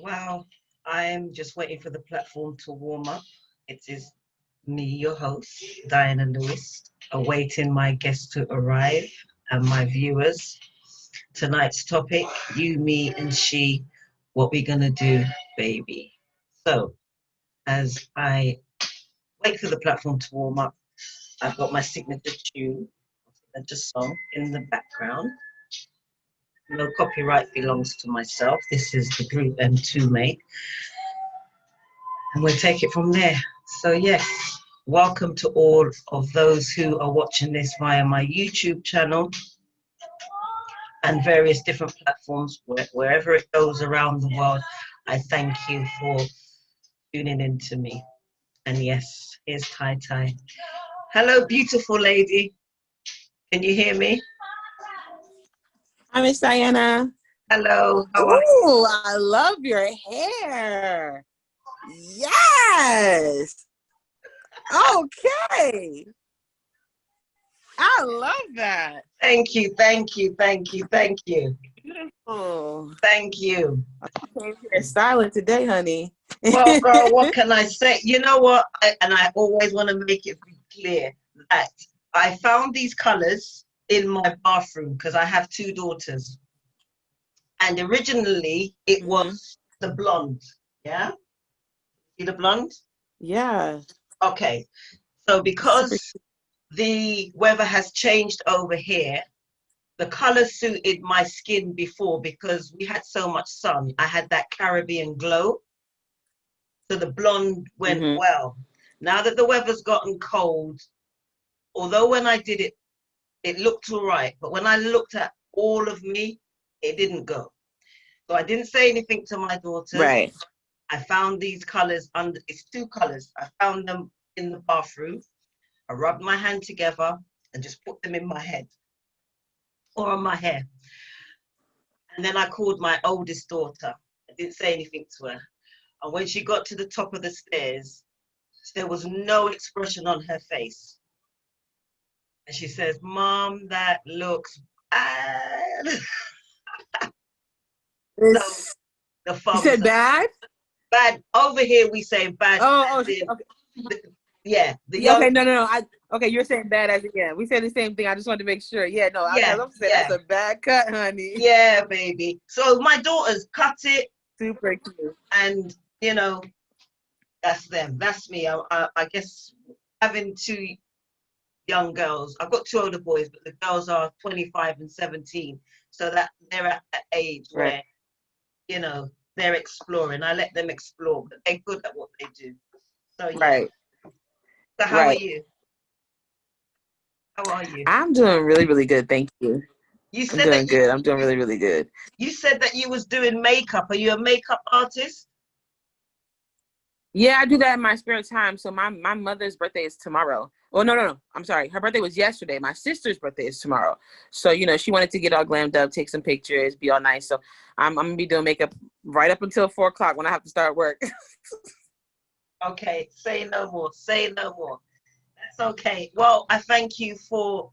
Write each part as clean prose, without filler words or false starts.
Well, I'm just waiting for the platform to warm up. It is me, your host, Diana Lewis, awaiting my guests to arrive and my viewers. Tonight's topic, you, me, and she, what we gonna do, baby. So, as I wait for the platform to warm up, I've got my signature tune, signature song in the background. No copyright belongs to myself. This is the group M2 mate. And we'll take it from there. So yes, welcome to all of those who are watching this via my YouTube channel and various different platforms, wherever it goes around the world. I thank you for tuning in to me. And yes, here's Tai Tai. Hello, beautiful lady. Can you hear me? Hi, Miss Diana. Hello. How are you? Ooh, I love your hair. Yes. Okay. I love that. Thank you, thank you, thank you, thank you. Beautiful. Thank you. I came here styling today, honey. Well, girl, what can I say? You know what? I always want to make it clear that I found these colors in my bathroom because I have two daughters. And originally it was the blonde. Yeah? See the blonde? Yeah. Okay. So because the weather has changed over here, the color suited my skin before because we had so much sun. I had that Caribbean glow. So the blonde went well. Now that the weather's gotten cold, although when I did it, it looked all right. But when I looked at all of me, it didn't go. So I didn't say anything to my daughters. Right. I found these colors under, it's two colors. I found them in the bathroom. I rubbed my hand together and just put them in my head or on my hair. And then I called my oldest daughter. I didn't say anything to her. And when she got to the top of the stairs, there was no expression on her face. And she says, Mom, that looks bad. So the father You said bad? Bad. Over here we say bad. Okay. Yeah. Okay, no. Okay, you're saying bad as again. We said the same thing. I just wanted to make sure. Yeah, no, I'm saying that's a bad cut, honey. Yeah, baby. So my daughters cut it. Super cute. And, you know, that's them. That's me. I guess having two young girls, I've got two older boys, but the girls are 25 and 17. So that they're at that age where, you know, they're exploring. I let them explore, but they're good at what they do. So, yeah. Right. So how are you? How are you? I'm doing really, really good. Thank you. I'm doing good. I'm doing really, really good. You said that you was doing makeup. Are you a makeup artist? Yeah, I do that in my spare time. So my mother's birthday is tomorrow. Oh, no. I'm sorry. Her birthday was yesterday. My sister's birthday is tomorrow. So, you know, she wanted to get all glammed up, take some pictures, be all nice. So I'm going to be doing makeup right up until 4 o'clock when I have to start work. Okay. Say no more. Say no more. That's okay. Well, I thank you for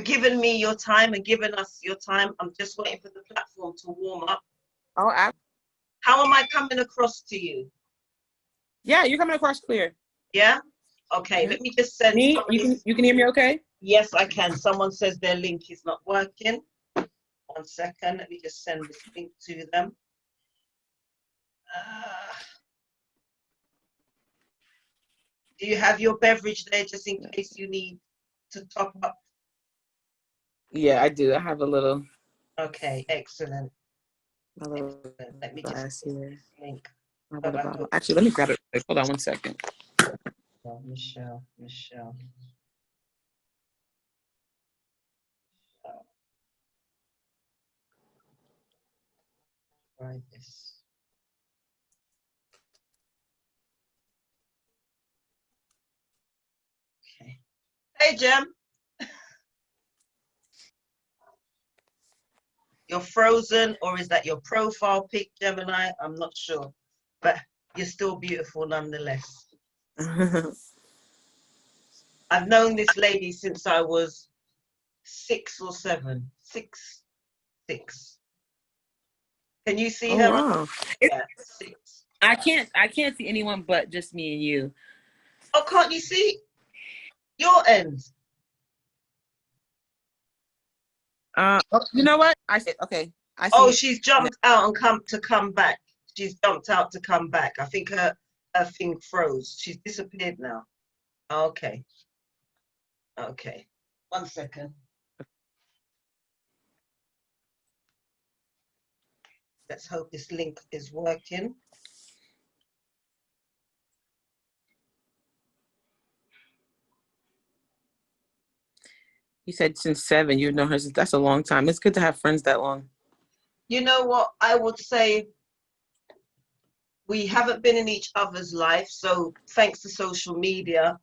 giving me your time and giving us your time. I'm just waiting for the platform to warm up. Oh, how am I coming across to you? Yeah, you're coming across clear. Yeah? Okay, let me just send me. You can hear me okay? Yes, I can. Someone says their link is not working. 1 second. Let me just send this link to them. Do you have your beverage there just in case you need to top up? Yeah, I do. I have a little. Okay, excellent. Excellent. Let me just here. Link. Actually, let me grab it. Hold on 1 second. Oh, Michelle. Right, this. Okay. Hey, Jem. You're frozen, or is that your profile pic, Gemini? I'm not sure, but you're still beautiful nonetheless. I've known this lady since I was 6 or 7. Six. Can you see Oh, her? wow. Yeah, 6. I can't see anyone but just me and you. Oh, can't you see your end? You know what? I said okay. I see. Oh, she's jumped out and come back. She's jumped out to come back. I think her thing froze. She's disappeared now. Okay. Okay. 1 second. Let's hope this link is working. You said since 7. You've known her since. That's a long time. It's good to have friends that long. You know what? I would say we haven't been in each other's life, so thanks to social media,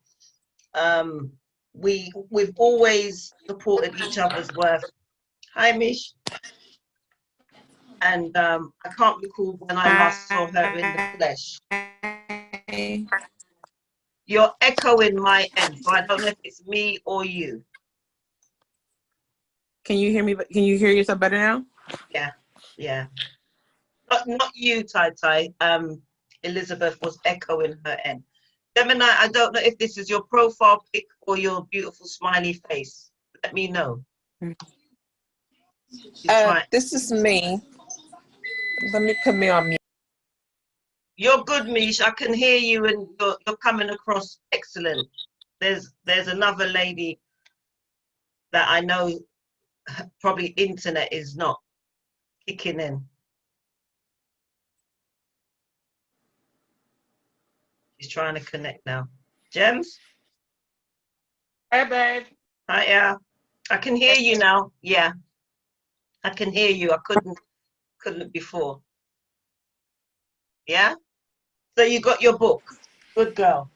we've always supported each other's work. Hi, Mish. And I can't recall when I last saw her in the flesh. You're echoing my end, so I don't know if it's me or you. Can you hear me? Can you hear yourself better now? Yeah, yeah. Not you, Tai. Elizabeth was echoing her end. Gemini, I don't know if this is your profile pic or your beautiful smiley face. Let me know. This is me. Let me put me on mute. You're good, Mish. I can hear you, and you're coming across excellent. There's another lady that I know probably internet is not kicking in. She's trying to connect now. Gems? Hey, babe. Hi, yeah. I can hear you now. Yeah. I can hear you. I couldn't before. Yeah? So you got your book. Good girl.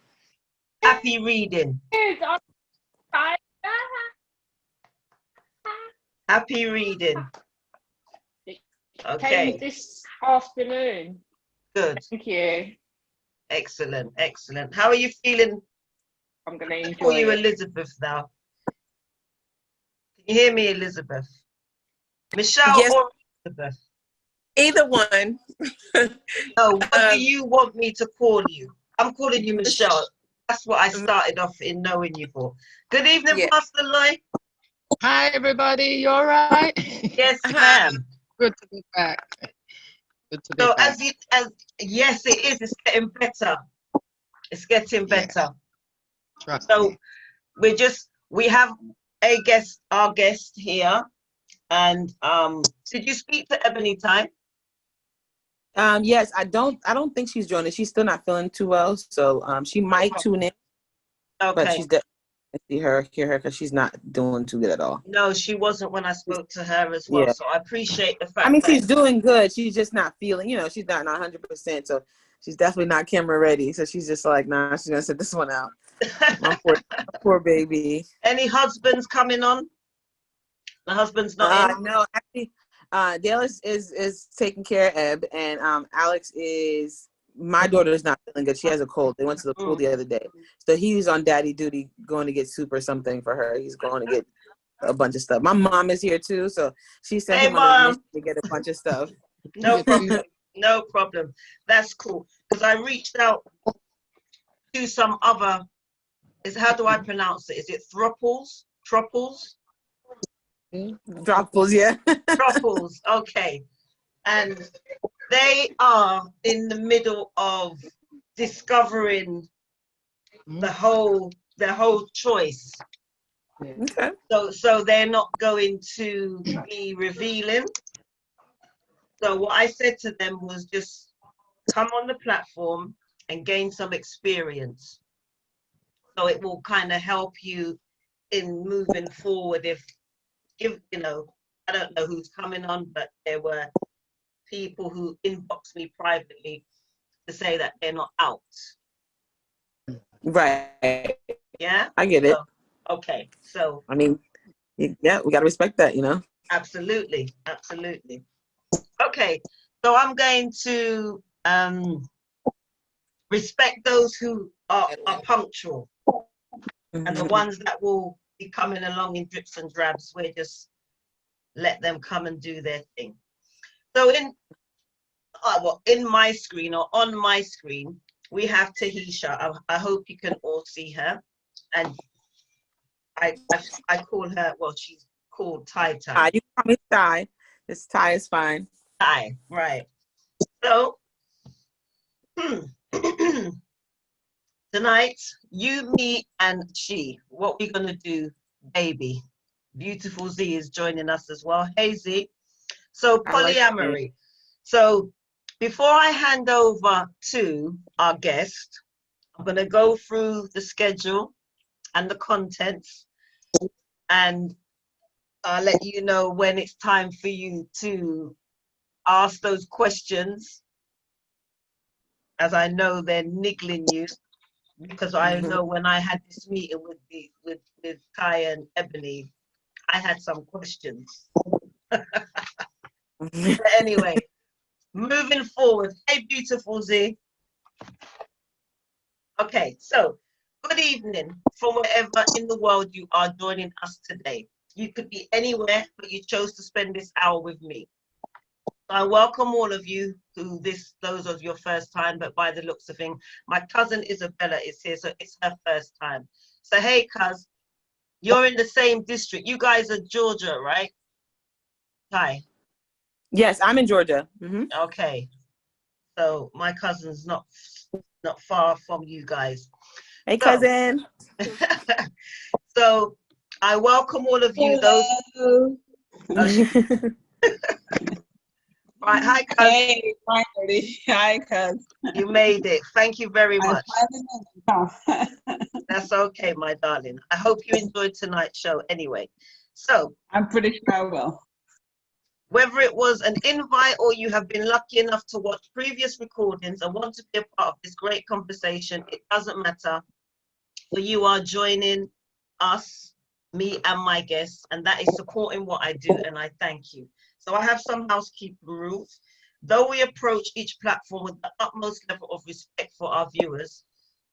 Happy reading. Happy reading. Okay. Came this afternoon. Good. Thank you. Excellent. Excellent. How are you feeling? I'm going to Call enjoy you it. Elizabeth now. Can you hear me, Elizabeth? Michelle Yes. or Elizabeth? Either one. No, what do you want me to call you? I'm calling you Michelle. That's what I started off in knowing you for. Good evening, Yeah. Pastor Lloyd. Hi, everybody. You all right? Yes, ma'am. Good to be back. Good to be So back. yes, it is. It's getting better. It's getting better. Trust So me. we have our guest here, and did you speak to Ebony Time? Yes, I don't think she's joining. She's still not feeling too well, so she might tune in. Okay. But she's definitely hear her because she's not doing too good at all. No, she wasn't when I spoke to her as well. Yeah. So I appreciate the fact. I mean, she's doing good. She's just not feeling. She's not 100%. So she's definitely not camera ready. So she's just like, nah, she's gonna sit this one out. My poor baby. Any husbands coming on? The husband's not in. No, actually, Dale is taking care of Eb, and Alex is. My daughter's not feeling good. She has a cold. They went to the pool the other day, so he's on daddy duty, going to get soup or something for her. He's going to get a bunch of stuff. My mom is here too, so she sent him on a mission to get a bunch of stuff. No problem. No problem. That's cool. Because I reached out to some other. How do I pronounce it? Is it thruples? Troples? Dropples, yeah. Troples. Okay. And they are in the middle of discovering their whole choice. Okay. So they're not going to be revealing. So what I said to them was just come on the platform and gain some experience. So it will kind of help you in moving forward. If I don't know who's coming on, but there were people who inboxed me privately to say that they're not out. Right. Yeah? I get it. Okay. So I mean, yeah, we got to respect that, Absolutely. Absolutely. Okay. So I'm going to respect those who are punctual. And the ones that will be coming along in drips and drabs, we just let them come and do their thing. So well, in my screen or on my screen, we have Tahisha. I hope you can all see her. And I call her, well, she's called Tai. You call me Tai. This Tai is fine. Tai, right. So, tonight, you, me, and she, what we're going to do, baby. Beautiful Z is joining us as well. Hey, Z. So, polyamory. So, before I hand over to our guest, I'm going to go through the schedule and the contents, and I'll let you know when it's time for you to ask those questions, as I know they're niggling you, because I know when I had this meeting with Kai and Ebony, I had some questions. But anyway, moving forward. Hey, beautiful Z. Okay, so good evening from wherever in the world you are joining us today. You could be anywhere, but you chose to spend this hour with me. I welcome all of you those of your first time, but by the looks of things, my cousin Isabella is here, so it's her first time. So hey, cuz, you're in the same district. You guys are Georgia, right? Hi. Yes, I'm in Georgia. Okay. So my cousin's not far from you guys. Hey, cousin. So I welcome all of you. Hello. Right, hi, cuz. Hey, finally. Hi, cuz. You made it. Thank you very much. I That's okay, my darling. I hope you enjoyed tonight's show anyway. So, I'm pretty sure I will. whether it was an invite or you have been lucky enough to watch previous recordings and want to be a part of this great conversation, it doesn't matter. For you are joining us, me and my guests, and that is supporting what I do, and I thank you. So I have some housekeeping rules. Though we approach each platform with the utmost level of respect for our viewers,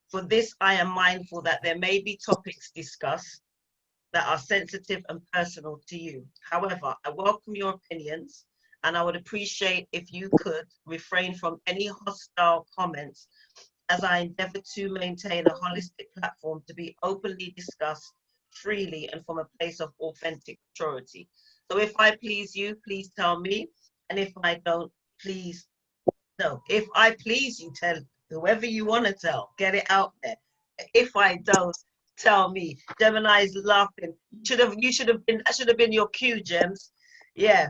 for this I am mindful that there may be topics discussed that are sensitive and personal to you. However, I welcome your opinions, and I would appreciate if you could refrain from any hostile comments, as I endeavor to maintain a holistic platform to be openly discussed freely and from a place of authentic maturity. So if I please you, please tell me. And if I don't, please, no. If I please you, tell whoever you want to tell. Get it out there. If I don't, tell me. Gemini's laughing. You should have been, that should have been your cue, Gems. Yeah.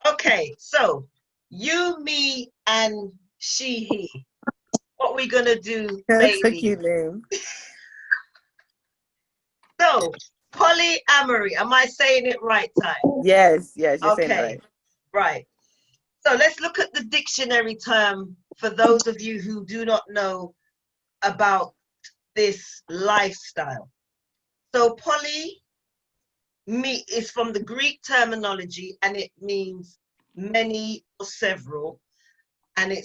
Okay, so you, me, and she, he. What we gonna do, That's a baby? cute name. So, polyamory. Am I saying it right, Ty? Yes, you're saying it Okay, right. So let's look at the dictionary term for those of you who do not know about this lifestyle. So is from the Greek terminology, and it means many or several, and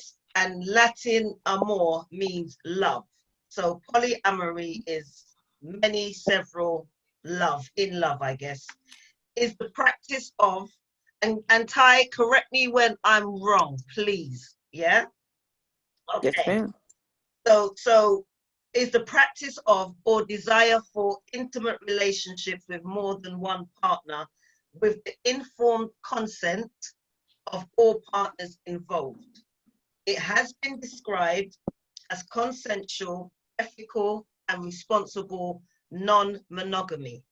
Latin amor means love. So polyamory is many, several, love, in love, I guess, is the practice of, and Ty, correct me when I'm wrong, please. Yeah? Okay. Yes, ma'am. So is the practice of or desire for intimate relationships with more than one partner with the informed consent of all partners involved. It has been described as consensual, ethical, and responsible non-monogamy.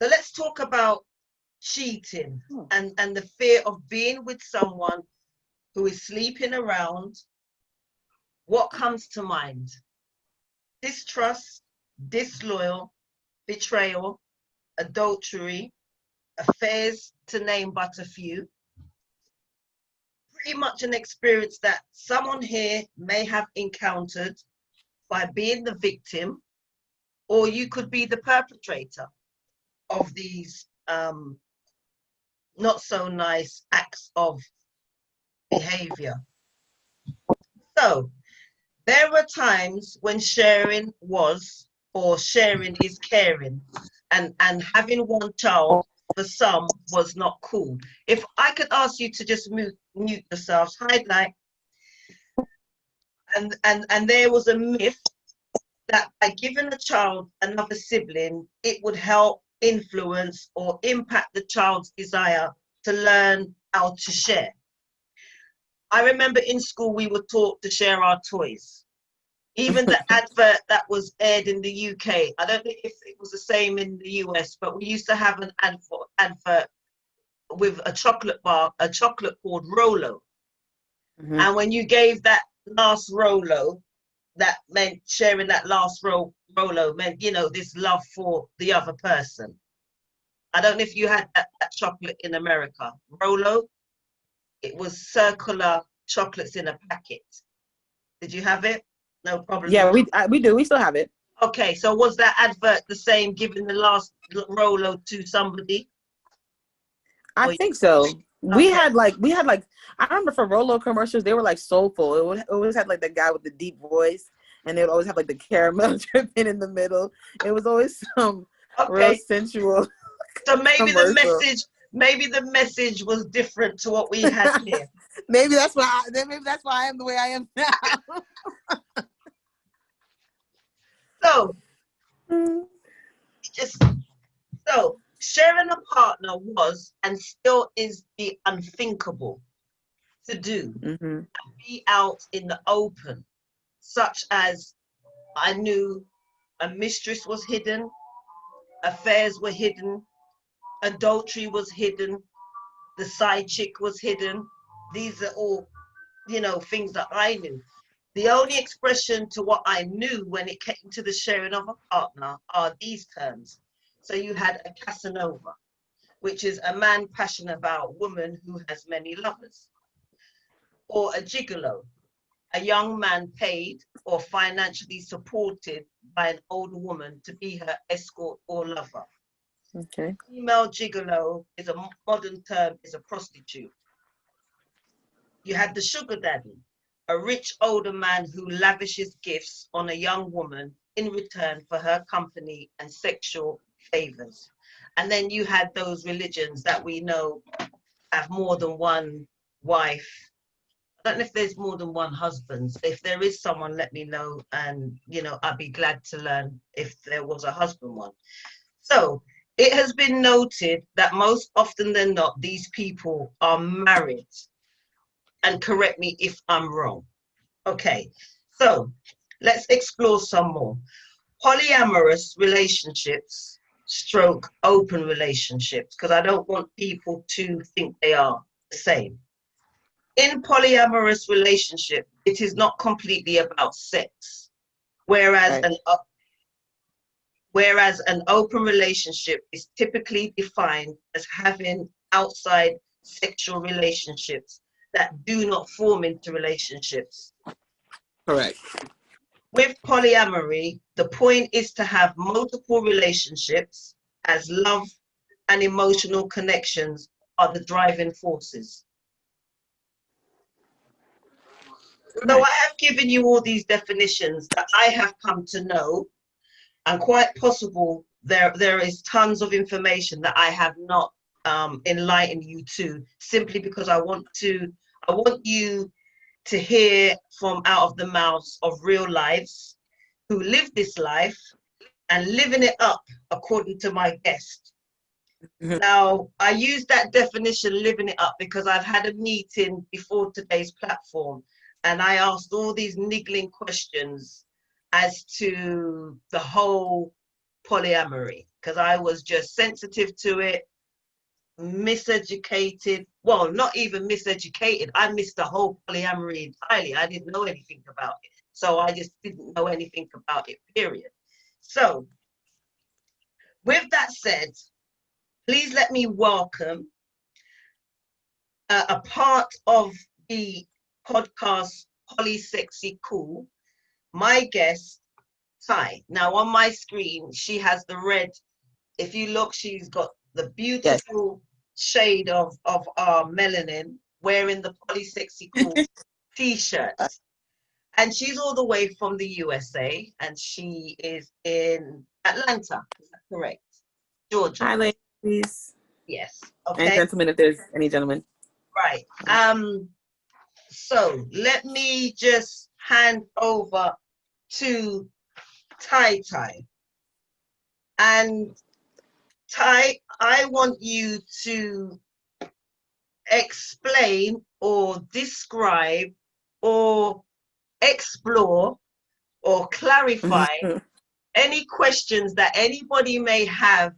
So let's talk about cheating and the fear of being with someone who is sleeping around. What comes to mind? Distrust, disloyal, betrayal, adultery, affairs, to name but a few. Pretty much an experience that someone here may have encountered by being the victim, or you could be the perpetrator of these not so nice acts of behavior. So there were times when sharing was, or sharing is caring, and having one child for some was not cool. If I could ask you to just mute yourselves, highlight, and there was a myth that by giving a child another sibling, it would help influence or impact the child's desire to learn how to share. I remember in school we were taught to share our toys. Even the advert that was aired in the UK, I don't know if it was the same in the US, but we used to have an advert with a chocolate bar, a chocolate called Rolo. Mm-hmm. And when you gave that last Rolo, that meant sharing that last Rolo meant, you know, this love for the other person. I don't know if you had that chocolate in America. Rolo, it was circular chocolates in a packet. Did you have it? No problem. Yeah, we do. We still have it. Okay, so was that advert the same, giving the last Rolo to somebody? I think so. We had like I remember for Rolo commercials, they were like soulful. It would always have like the guy with the deep voice, and they would always have like the caramel dripping in the middle. It was always some real sensual. So maybe commercial. maybe the message was different to what we had here. Maybe that's why I am the way I am now. So sharing a partner was and still is the unthinkable to do. Mm-hmm. And be out in the open, such as I knew a mistress was hidden, affairs were hidden, adultery was hidden, the side chick was hidden. These are all, you know, things that I knew. The only expression to what I knew when it came to the sharing of a partner are these terms. So you had a Casanova, which is a man passionate about a woman who has many lovers. Or a gigolo, a young man paid or financially supported by an older woman to be her escort or lover. Okay. Female gigolo is a modern term, is a prostitute. You had the sugar daddy, a rich older man who lavishes gifts on a young woman in return for her company and sexual favors. And then you had those religions that we know have more than one wife. I don't know if there's more than one husband. If there is someone, let me know, and you know, I'd be glad to learn if there was a husband one. So it has been noted that most often than not, these people are married. And correct me if I'm wrong. Okay, so let's explore some more. Polyamorous relationships stroke open relationships, because I don't want people to think they are the same. In polyamorous relationship, it is not completely about sex, whereas an open relationship is typically defined as having outside sexual relationships that do not form into relationships. Correct. With polyamory, the point is to have multiple relationships, as love and emotional connections are the driving forces. So I have given you all these definitions that I have come to know, and quite possible there is tons of information that I have not enlightened you to, simply because I want you to hear from out of the mouths of real lives who live this life and living it up according to my guest. Mm-hmm. Now, I use that definition, living it up, because I've had a meeting before today's platform and I asked all these niggling questions as to the whole polyamory, because I was just sensitive to it, miseducated. Well, not even miseducated. I missed the whole polyamory entirely. I didn't know anything about it. So I just didn't know anything about it, period. So with that said, please let me welcome a part of the podcast PolySexyCool, my guest, Ty. Now on my screen, she has the red. If you look, she's got the beautiful shade of our melanin, wearing the PolySexyCool t-shirt. And she's all the way from the USA, and she is in Atlanta. Is that correct? Georgia. Hi, ladies. Yes. And Okay. gentlemen, if there's any gentlemen. Right. So let me just hand over to Tai Tai. And Tai, I want you to explain or describe or explore or clarify any questions that anybody may have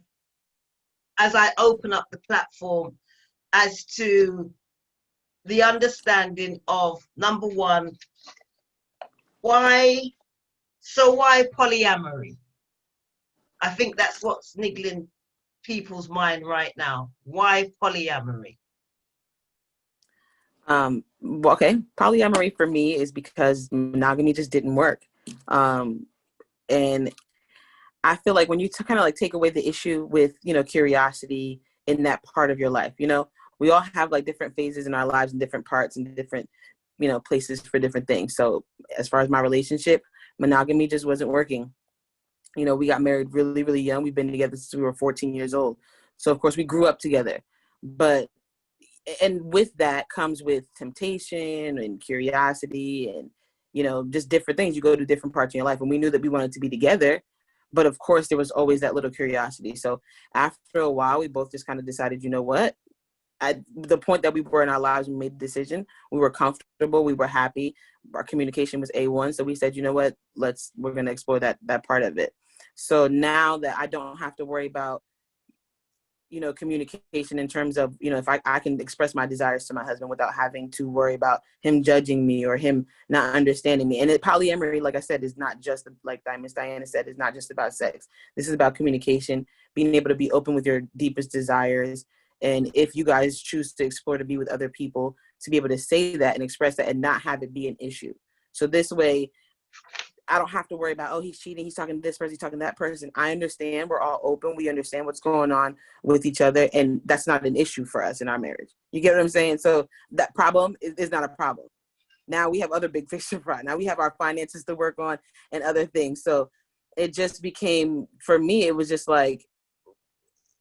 as I open up the platform as to the understanding of, number one, why polyamory? I think that's what's niggling people's mind right now. Why polyamory? Okay, polyamory for me is because monogamy just didn't work. And I feel like when you kind of like take away the issue with, curiosity in that part of your life, we all have like different phases in our lives and different parts and different, places for different things. So as far as my relationship, monogamy just wasn't working. We got married really, really young. We've been together since we were 14 years old. So of course we grew up together, and with that comes with temptation and curiosity and, just different things. You go to different parts in your life, and we knew that we wanted to be together, but of course there was always that little curiosity. So after a while, we both just kind of decided, you know what, at the point that we were in our lives, we made the decision. We were comfortable. We were happy. Our communication was A1. So we said, you know what, we're going to explore that part of it. So now that I don't have to worry about, communication in terms of, if I can express my desires to my husband without having to worry about him judging me or him not understanding me. And polyamory, like I said, is not just, like Miss Diana said, is not just about sex. This is about communication, being able to be open with your deepest desires. And if you guys choose to explore to be with other people, to be able to say that and express that and not have it be an issue. So this way, I don't have to worry about, oh, he's cheating, he's talking to this person, he's talking to that person. I understand. We're all open. We understand what's going on with each other. And that's not an issue for us in our marriage. You get what I'm saying? So that problem is not a problem. Now we have other big fish to fry. Now we have our finances to work on and other things. So it just became, for me, it was just like,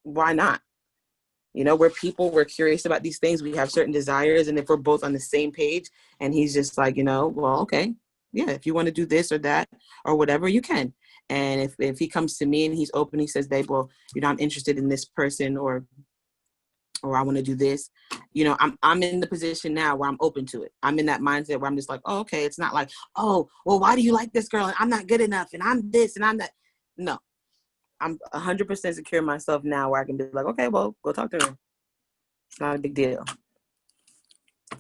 why not? We're people, we're curious about these things. We have certain desires. And if we're both on the same page and he's just like, well, okay. Yeah, if you want to do this or that or whatever, you can. And if he comes to me and he's open, he says, babe, well, I'm interested in this person or I want to do this. I'm in the position now where I'm open to it. I'm in that mindset where I'm just like, oh, okay. It's not like, oh, well, why do you like this girl? And I'm not good enough and I'm this and I'm that. No, I'm 100% secure in myself now where I can be like, okay, well, go talk to her. It's not a big deal.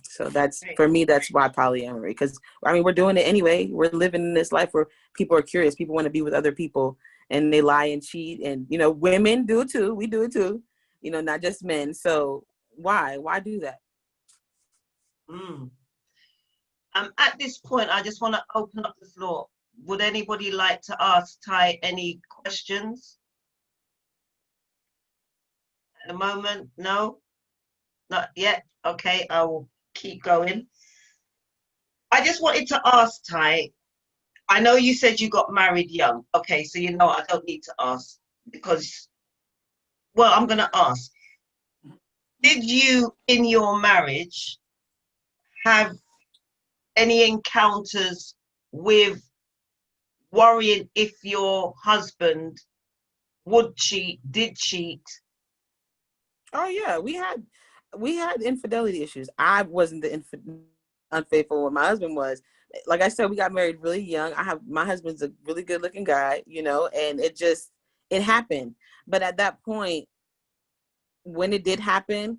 So for me, that's why polyamory, because we're doing it anyway. We're living in this life where people are curious. People want to be with other people and they lie and cheat. And, women do it too. We do it too, not just men. So why do that? At this point, I just want to open up the floor. Would anybody like to ask Tai any questions? At the moment, no? Not yet? Okay, I will keep going. I just wanted to ask Tai, I know you said you got married young. Okay, so I don't need to ask because, well, I'm going to ask. Did you, in your marriage, have any encounters with worrying if your husband would cheat, did cheat? Oh yeah, we had infidelity issues. I wasn't the unfaithful when my husband was. Like I said, we got married really young. My husband's a really good looking guy, and it happened. But at that point, when it did happen,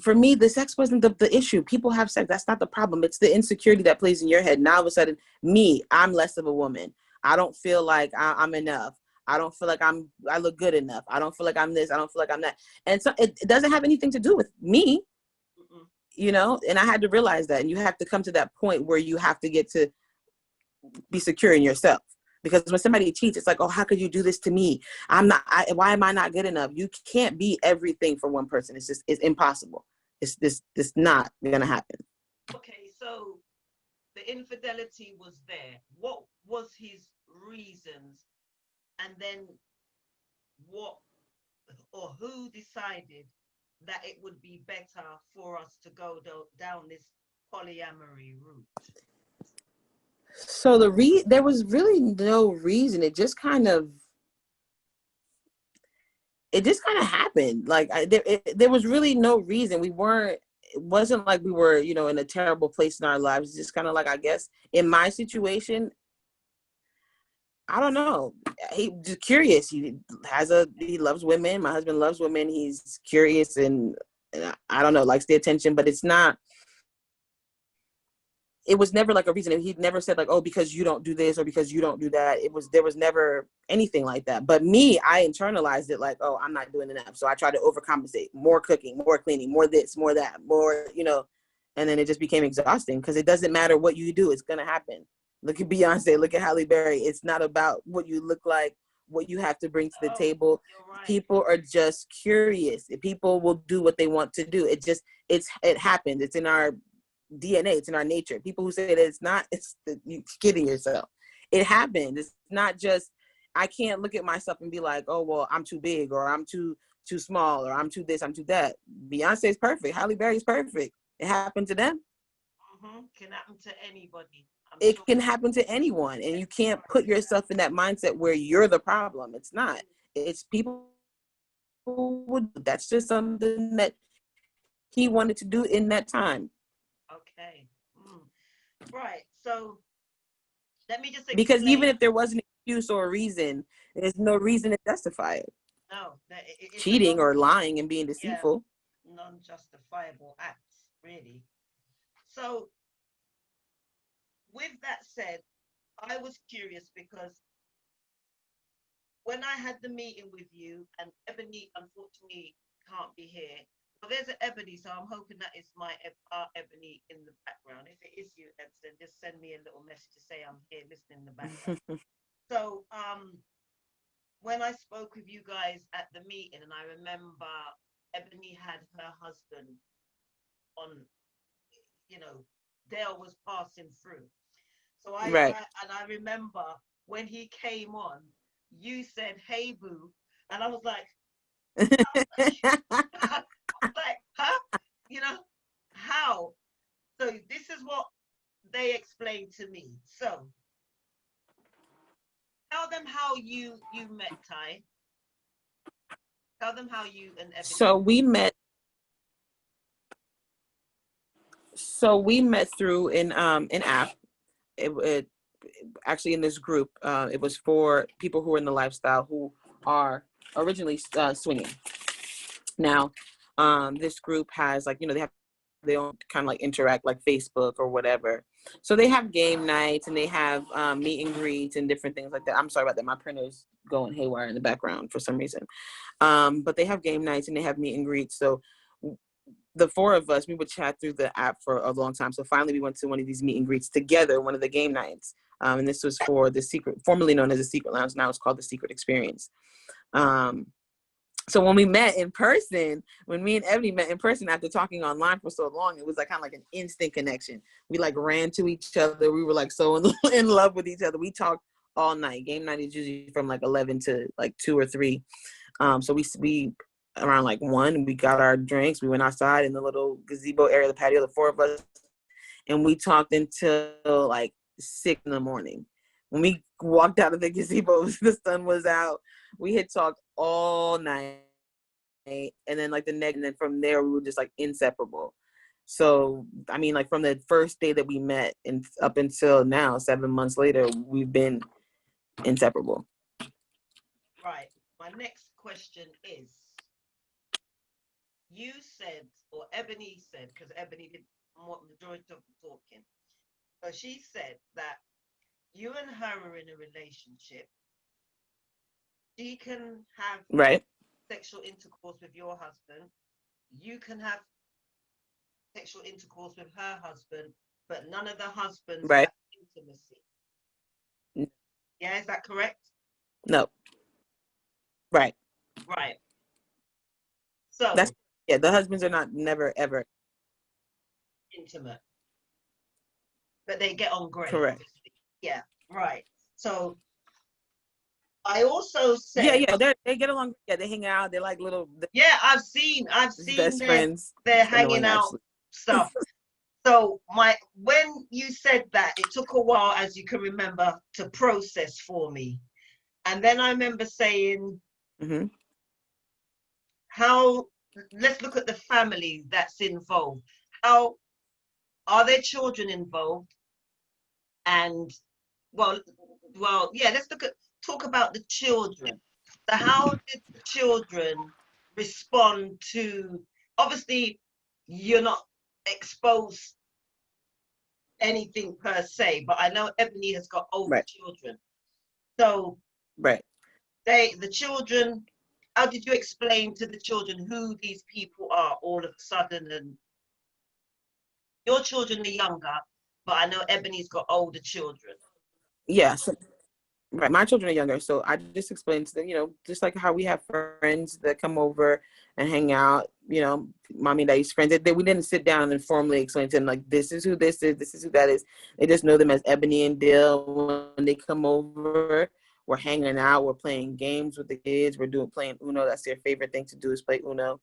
for me, the sex wasn't the issue. People have sex. That's not the problem. It's the insecurity that plays in your head. Now all of a sudden, I'm less of a woman. I don't feel like I'm enough. I don't feel like I look good enough. I don't feel like I'm this. I don't feel like I'm that. And so it doesn't have anything to do with me, and I had to realize that. And you have to come to that point where you have to get to be secure in yourself. Because when somebody cheats, it's like, oh, how could you do this to me? Why am I not good enough? You can't be everything for one person. It's impossible. It's not going to happen. Okay, so the infidelity was there. What was his reasons? And then what or who decided that it would be better for us to go down this polyamory route? So there was really no reason. It just kind of happened. Like there was really no reason. It wasn't like we were, in a terrible place in our lives. It's just kind of like, I guess in my situation, I don't know. He's just curious. He loves women. My husband loves women. He's curious and I don't know, likes the attention, but it was never like a reason. He never said like, oh, because you don't do this or because you don't do that. There was never anything like that. But me, I internalized it like, oh, I'm not doing enough. So I tried to overcompensate, more cooking, more cleaning, more this, more that, more, and then it just became exhausting because it doesn't matter what you do. It's going to happen. Look at Beyonce, look at Halle Berry. It's not about what you look like, what you have to bring to the table. Right. People are just curious. People will do what they want to do. It happens. It's in our DNA, it's in our nature. People who say that it's not, you're kidding yourself. It happened. It's not just, I can't look at myself and be like, oh, well, I'm too big or I'm too small or I'm too this, I'm too that. Beyonce's perfect. Halle Berry's perfect. It happened to them. Mm-hmm. Can happen to anybody. It can happen to anyone. And you can't put yourself in that mindset where you're the problem. It's not. It's people would, that's just something that he wanted to do in that time. Okay. Right. So let me just explain. Because even if there was an excuse or a reason, there's no reason to justify it. No. Cheating or lying and being deceitful. Yeah, non-justifiable acts, really. So with that said, I was curious because when I had the meeting with you, and Ebony unfortunately can't be here. Well, there's an Ebony, so I'm hoping that is my Ebony in the background. If it is you, Ebs, then just send me a little message to say I'm here listening in the background. So when I spoke with you guys at the meeting, and I remember Ebony had her husband on, Dale was passing through. So I remember when he came on, you said, "Hey, boo," and I was like, like, huh? How? So this is what they explained to me. So tell them how you met, Ty. Tell them how you and Ebony. So we met through an app. It actually in this group. It was for people who are in the lifestyle who are originally swinging. Now, this group has they don't kind of like interact like Facebook or whatever. So they have game nights and they have meet and greets and different things like that. I'm sorry about that. My printer's going haywire in the background for some reason. But they have game nights and they have meet and greets. So the four of us, we would chat through the app for a long time. So finally we went to one of these meet and greets together, one of the game nights. And this was for the Secret, formerly known as the Secret Lounge. Now it's called the Secret Experience. So when we met in person, when me and Ebony met in person after talking online for so long, it was like kind of like an instant connection. We like ran to each other. We were like so in love with each other. We talked all night. Game night is usually from like 11 to like 2 or 3. So we around like 1, we got our drinks. We went outside in the little gazebo area of the patio, the four of us, and we talked until like 6 in the morning. When we walked out of the gazebo, the sun was out. We had talked all night, and then like and then from there we were just like inseparable. So I mean, like from the first day that we met and up until now, 7 months later, we've been inseparable. Right. My next question is, you said, or Ebony said, because Ebony did more majority of the talking. So she said that you and her are in a relationship. She can have sexual intercourse with your husband. You can have sexual intercourse with her husband, but none of the husbands have intimacy. Yeah, is that correct? No. Right. So the husbands are never ever intimate, but they get on great. Correct. Yeah, right. So I also Yeah, said, yeah, they get along. Yeah, they hang out. They're like little yeah, I've seen best friends. their It's hanging annoying, out actually. stuff. So when you said that, it took a while, as you can remember, to process for me. And then I remember saying, Mm-hmm. let's look at the family that's involved. How are there children involved? And well, yeah, talk about the children. So how did the children respond to, obviously you're not exposed anything per se, but I know Ebony has got older Right. children. So Right. the children, how did you explain to the children who these people are all of a sudden? And your children are younger, but I know Ebony's got older children. Yeah. So, right. My children are younger, so I just explained to them, just like how we have friends that come over and hang out, mommy and daddy's friends. We didn't sit down and formally explain to them, like, this is who this is, this is who that is. They just know them as Ebony and Dale. When they come over, we're hanging out, we're playing games with the kids, playing Uno. That's their favorite thing to do, is play Uno,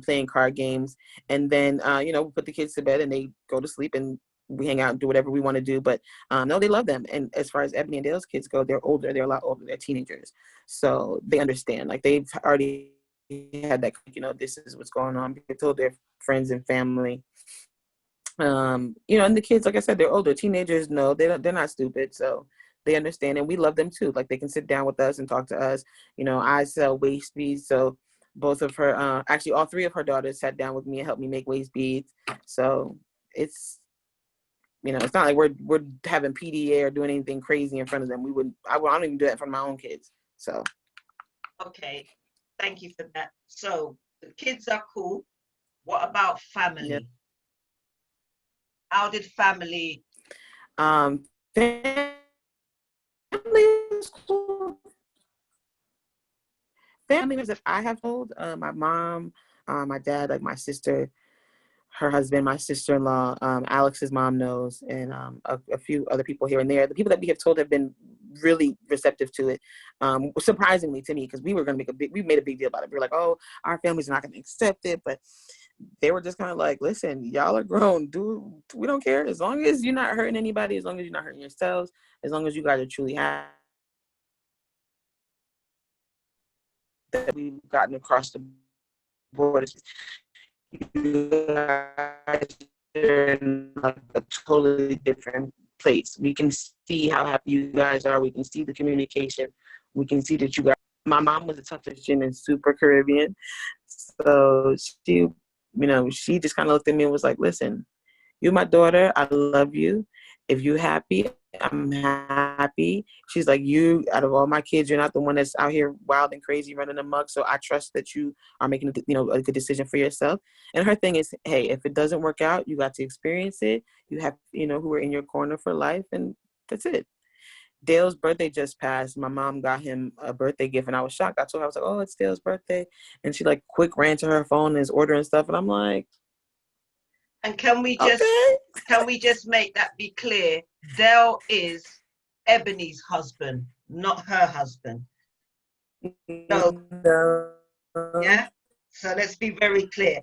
playing card games. And then, we put the kids to bed and they go to sleep, and we hang out and do whatever we want to do. But no, they love them. And as far as Ebony and Dale's kids go, they're older. They're a lot older. They're teenagers. So they understand. Like, they've already had that, this is what's going on. They told their friends and family. And the kids, like I said, they're older. Teenagers, no, they're not stupid. So they understand, and we love them too. Like, they can sit down with us and talk to us. I sell waist beads. So both of her, actually all three of her daughters sat down with me and helped me make waist beads. So it's not like we're having PDA or doing anything crazy in front of them. I don't even do that in front of my own kids. So. Okay, thank you for that. So the kids are cool. What about family? Yeah. How did family? Family is cool. Family members that I have told, my mom, my dad, like my sister, her husband, my sister-in-law, Alex's mom knows, and a few other people here and there. The people that we have told have been really receptive to it, surprisingly to me, because we made a big deal about it. We were like, oh, our family's not going to accept it, but they were just kind of like, listen, y'all are grown, dude. We don't care, as long as you're not hurting anybody, as long as you're not hurting yourselves, as long as you guys are truly happy. That we've gotten across the board. You guys are in like a totally different place. We can see how happy you guys are. We can see the communication. We can see that you guys. My mom was a tough Christian and super Caribbean, so she just kind of looked at me and was like, "Listen, you're my daughter. I love you. If you're happy, I'm happy." She's like, "You, out of all my kids, you're not the one that's out here wild and crazy running amok. So I trust that you are making a good decision for yourself." And her thing is, hey, if it doesn't work out, you got to experience it. You have, who are in your corner for life, and that's it. Dale's birthday just passed. My mom got him a birthday gift, and I was shocked. I told her, I was like, "Oh, it's Dale's birthday," and she like quick ran to her phone and is ordering stuff, and I'm like. And can we just make that be clear? Dale is Ebony's husband, not her husband. So, yeah. So let's be very clear.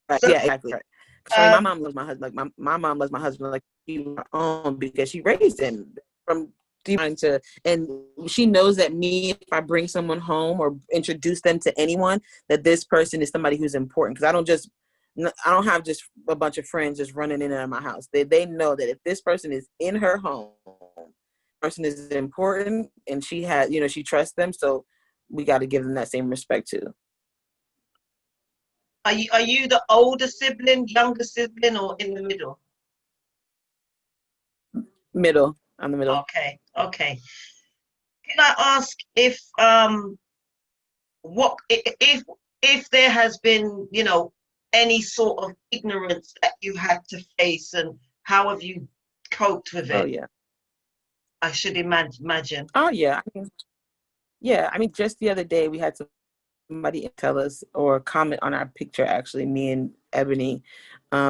Right. So, yeah, exactly. Right. My mom loves my husband. Like my mom loves my husband like he was her own, because she raised him from and she knows that if I bring someone home or introduce them to anyone, that this person is somebody who's important. Because I don't have just a bunch of friends just running in and out of my house. They know that if this person is in her home, person is important, and she has, she trusts them. So we got to give them that same respect too. Are you the older sibling, younger sibling, or in the middle? Middle. I'm the middle. Okay. Can I ask if there has been, any sort of ignorance that you had to face, and how have you coped with it? Oh yeah. I should imagine. Oh yeah. I mean, just the other day we had somebody tell us or comment on our picture. Actually, me and Ebony,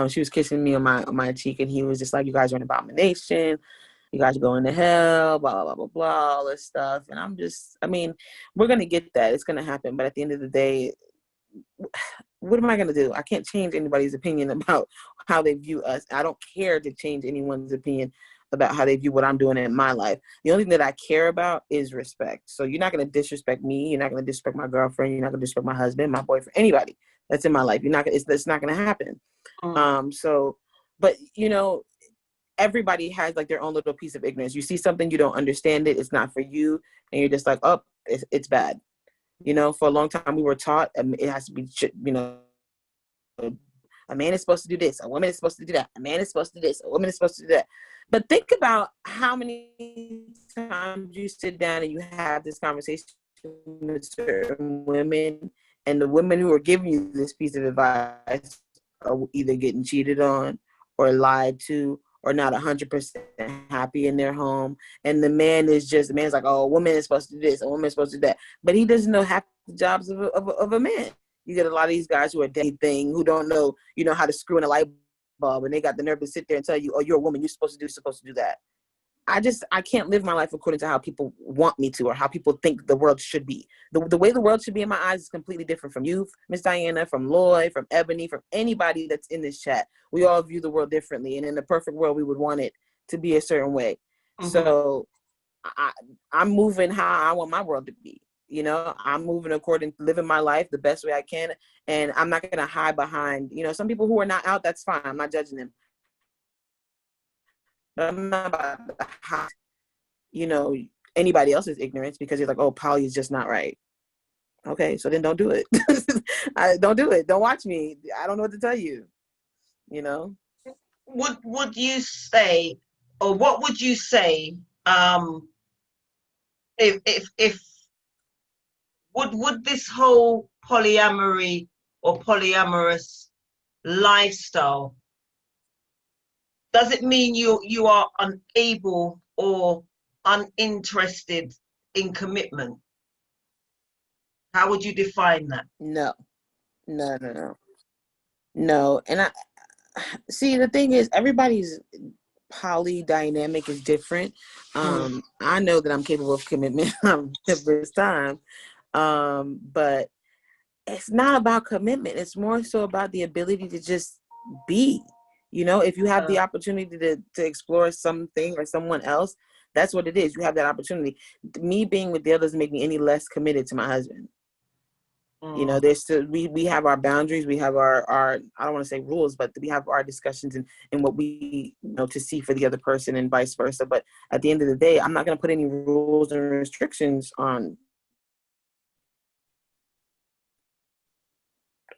she was kissing me on my cheek, and he was just like, "You guys are an abomination. You guys are going to hell, blah, blah, blah, blah, blah, all this stuff. And I'm just, I mean, we're going to get that. It's going to happen. But at the end of the day, what am I going to do? I can't change anybody's opinion about how they view us. I don't care to change anyone's opinion about how they view what I'm doing in my life. The only thing that I care about is respect. So you're not going to disrespect me. You're not going to disrespect my girlfriend. You're not going to disrespect my husband, my boyfriend, anybody that's in my life. It's not going to happen. But you know, everybody has like their own little piece of ignorance. You see something, you don't understand it. It's not for you. And you're just like, oh, it's bad. You know, for a long time we were taught it has to be, you know, a man is supposed to do this. A woman is supposed to do that. A man is supposed to do this. A woman is supposed to do that. But think about how many times you sit down and you have this conversation with certain women, and the women who are giving you this piece of advice are either getting cheated on or lied to or not 100% happy in their home. And the man's like, oh, a woman is supposed to do this. A woman is supposed to do that. But he doesn't know half the jobs of a man. You get a lot of these guys who are dating, who don't know, you know, how to screw in a light bulb, and they got the nerve to sit there and tell you, oh, you're a woman, you're supposed to do that. I can't live my life according to how people want me to, or how people think the world should be. The way the world should be in my eyes is completely different from you, Miss Diana, from Lloyd, from Ebony, from anybody that's in this chat. We all view the world differently, and in the perfect world, we would want it to be a certain way. Mm-hmm. So I'm moving how I want my world to be. You know, I'm moving according to living my life the best way I can. And I'm not going to hide behind, you know, some people who are not out, that's fine. I'm not judging them. But I'm not about to hide, you know, anybody else's ignorance because you're like, oh, poly is just not right. Okay, so then don't do it. Don't do it. Don't watch me. I don't know what to tell you, you know? Would you say, or what would you say, if would this whole polyamory or polyamorous lifestyle, does it mean you are unable or uninterested in commitment? How would you define that? No. And I see, the thing is, everybody's poly dynamic is different. I know that I'm capable of commitment this time. But it's not about commitment. It's more so about the ability to just be, you know, if you have the opportunity to explore something or someone else, that's what it is. You have that opportunity. Me being with Dale doesn't make me any less committed to my husband. You know, there's still, we have our boundaries. We have our I don't want to say rules, but we have our discussions and what we, you know, to see for the other person and vice versa. But at the end of the day, I'm not going to put any rules and restrictions on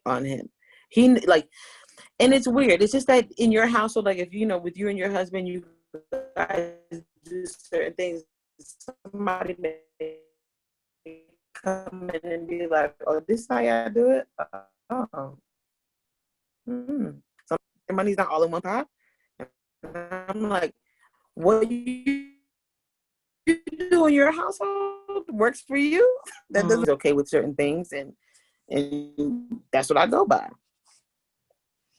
him. He like, and it's weird. It's just that in your household, like if, you know, with you and your husband, you guys do certain things, somebody may come in and be like, oh, this is how y'all do it? So your money's not all in one pot. I'm like, what you do in your household works for you. That doesn't okay with certain things, and that's what I go by.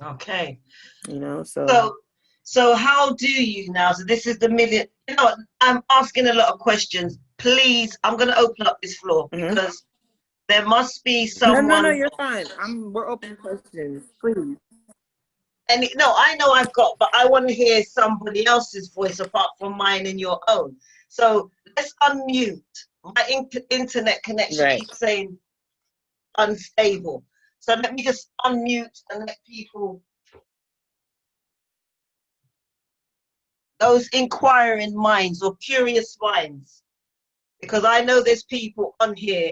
Okay. You know, so how do you now? So this is the million. You know, I'm asking a lot of questions. Please, I'm going to open up this floor because there must be someone. No, you're fine. We're open questions, please. And no, I know I've got, but I want to hear somebody else's voice apart from mine and your own. So let's unmute. My internet connection keeps saying unstable. So let me just unmute and let people, those inquiring minds or curious minds, because I know there's people on here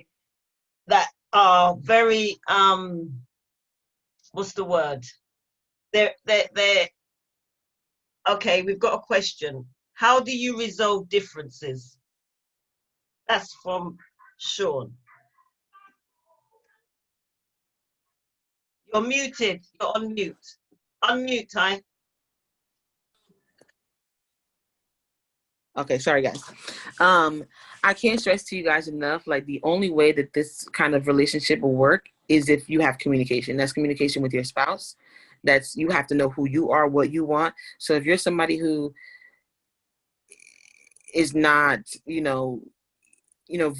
that are very, what's the word? They're, okay, we've got a question. How do you resolve differences? That's from Sean. You're muted. You're on mute. Unmute, Ty. Okay, sorry guys. I can't stress to you guys enough, like the only way that this kind of relationship will work is if you have communication. That's communication with your spouse. That's, you have to know who you are, what you want. So if you're somebody who is not,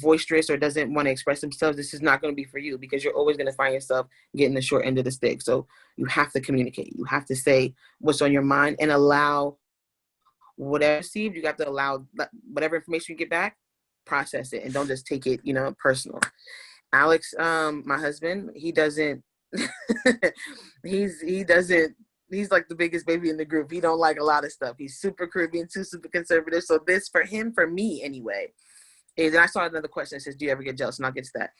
boisterous or doesn't want to express themselves, this is not going to be for you, because you're always going to find yourself getting the short end of the stick. So you have to communicate. You have to say what's on your mind and allow whatever received. You got to allow whatever information you get back, process it, and don't just take it, personal. Alex, my husband, he doesn't, he's like the biggest baby in the group. He don't like a lot of stuff. He's super Caribbean, too, super conservative. So this, for me anyway, is, and I saw another question that says, do you ever get jealous? And I'll get to that.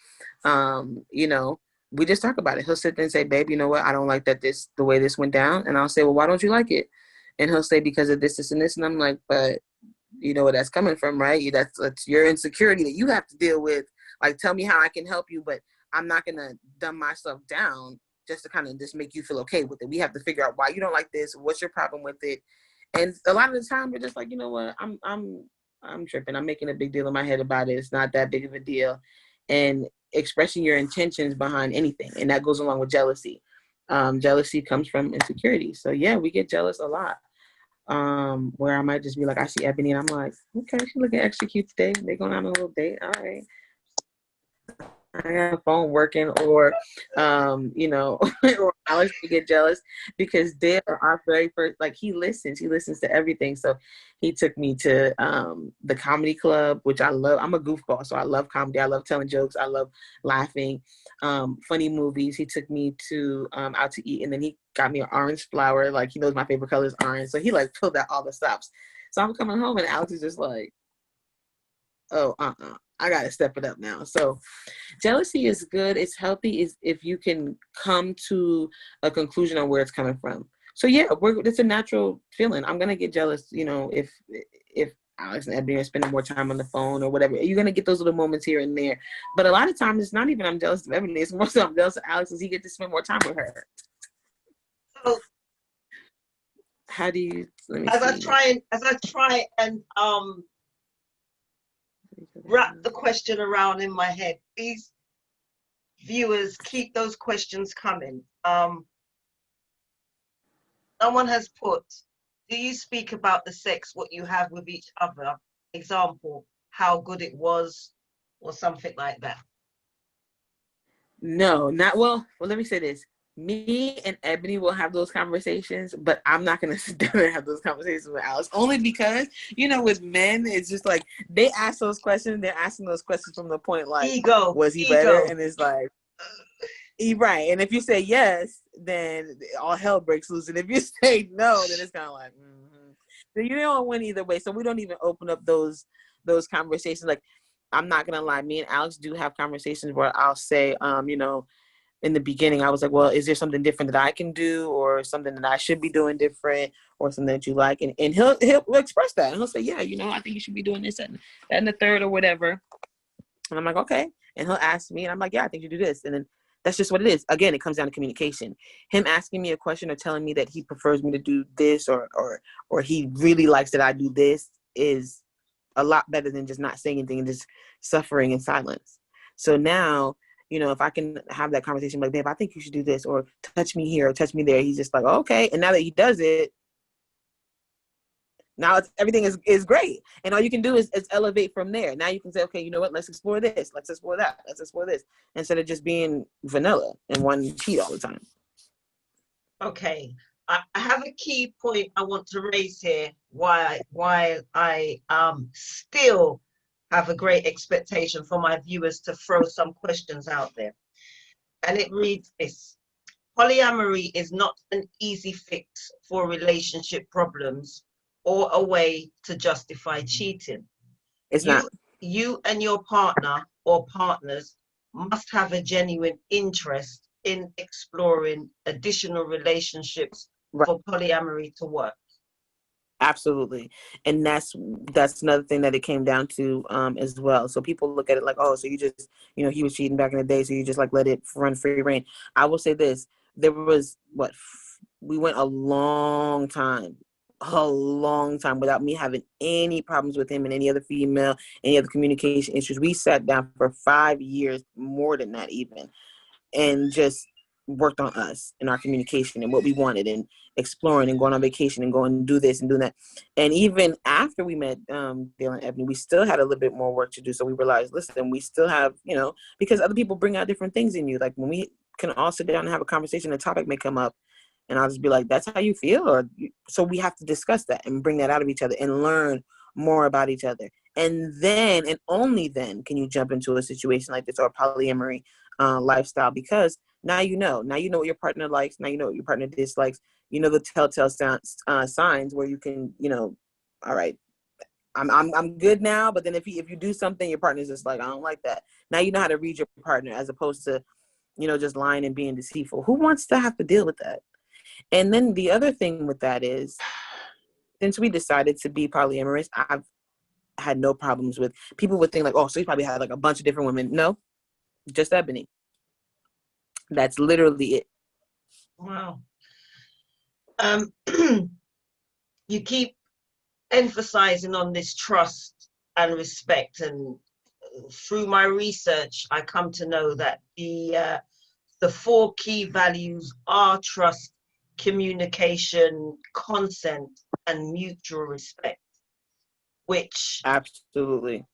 We just talk about it. He'll sit there and say, babe, you know what? I don't like that the way this went down. And I'll say, well, why don't you like it? And he'll say, because of this, and this. And I'm like, but you know where that's coming from, right? That's your insecurity that you have to deal with. Like, tell me how I can help you, but I'm not going to dumb myself down just to kind of just make you feel okay with it. We have to figure out why you don't like this. What's your problem with it? And a lot of the time, we're just like, you know what? I'm tripping. I'm making a big deal in my head about it. It's not that big of a deal. And expressing your intentions behind anything. And that goes along with jealousy. Jealousy comes from insecurity. So yeah, we get jealous a lot. Where I might just be like, I see Ebony and I'm like, okay, she's looking extra cute today. They're going on a little date. All right. I have a phone working, or or Alex to get jealous because they're our very first, like, he listens to everything. So he took me to the comedy club, which I love. I'm a goofball, so I love comedy. I love telling jokes. I love laughing. Funny movies. He took me to out to eat, and then he got me an orange flower. Like, he knows my favorite color is orange, so he like filled out all the stops. So I'm coming home and Alex is just like, oh, I got to step it up now. So jealousy is good. It's healthy is if you can come to a conclusion on where it's coming from. So yeah, it's a natural feeling. I'm going to get jealous, if Alex and Ebony are spending more time on the phone or whatever. You're going to get those little moments here and there. But a lot of times it's not even I'm jealous of Ebony. It's more so I'm jealous of Alex because he gets to spend more time with her. So how do you, as I try and wrap the question around in my head, please, viewers, keep those questions coming. Someone has put, do you speak about the sex, what you have with each other? Example, how good it was, or something like that. No, not well. Well, let me say this. Me and Ebony will have those conversations, but I'm not going to sit down and have those conversations with Alex, only because, with men, it's just like, they ask those questions, they're asking those questions from the point, like, ego, was he better? And it's like, right. And if you say yes, then all hell breaks loose. And if you say no, then it's kind of like, So you don't win either way. So we don't even open up those conversations. Like, I'm not going to lie. Me and Alex do have conversations where I'll say, in the beginning, I was like, well, is there something different that I can do, or something that I should be doing different, or something that you like? And he'll express that. And he'll say, yeah, I think you should be doing this and the third or whatever. And I'm like, okay. And he'll ask me, and I'm like, yeah, I think you do this. And then that's just what it is. Again, it comes down to communication. Him asking me a question or telling me that he prefers me to do this, or he really likes that I do this, is a lot better than just not saying anything and just suffering in silence. So now, if I can have that conversation, like, babe, I think you should do this, or touch me here, or touch me there. He's just like, oh, okay. And now that he does it, now everything is great. And all you can do is elevate from there. Now you can say, okay, you know what? Let's explore this. Let's explore that. Let's explore this. Instead of just being vanilla and one cheat all the time. Okay. I have a key point I want to raise here, why I still have a great expectation for my viewers to throw some questions out there. And it reads this: polyamory is not an easy fix for relationship problems or a way to justify cheating. It's not. You and your partner or partners must have a genuine interest in exploring additional relationships for polyamory to work. Absolutely. And that's another thing that it came down to as well. So people look at it like, oh, so you just, he was cheating back in the day, so you just like let it run free reign. I will say this: there was we went a long time without me having any problems with him and any other female, any other communication issues. We sat down for 5 years, more than that even, and just worked on us and our communication and what we wanted, and exploring and going on vacation and going and do this and doing that. And even after we met Dale and Ebony, we still had a little bit more work to do. So we realized, listen, we still have, because other people bring out different things in you. Like when we can all sit down and have a conversation, a topic may come up, and I'll just be like, that's how you feel? So we have to discuss that and bring that out of each other and learn more about each other. And then, and only then, can you jump into a situation like this, or polyamory lifestyle, because now you know what your partner likes. Now you know what your partner dislikes. You know the telltale signs where you can, all right, I'm good now. But then if you do something, your partner's just like, I don't like that. Now you know how to read your partner, as opposed to, just lying and being deceitful. Who wants to have to deal with that? And then the other thing with that is, since we decided to be polyamorous, I've had no problems with people would think like, oh, so you probably had like a bunch of different women. No, just Ebony. That's literally it. Wow. You keep emphasizing on this trust and respect, and through my research, I come to know that the 4 key values are trust, communication, consent, and mutual respect, which Absolutely,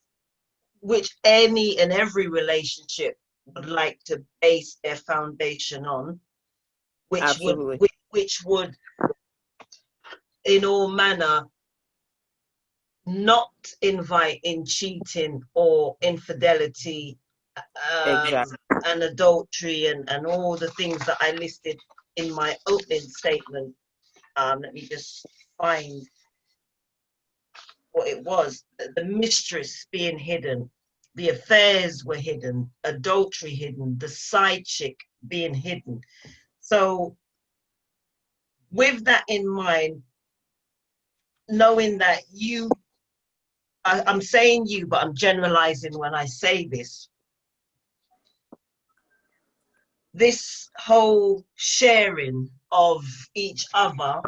which any and every relationship would like to base their foundation on, which would in all manner not invite in cheating or infidelity, exactly. and adultery, and all the things that I listed in my opening statement. Let me just find what it was. The mistress being hidden, the affairs were hidden, adultery hidden, the side chick being hidden. So with that in mind, knowing that I'm saying you, but I'm generalizing when I say this whole sharing of each other.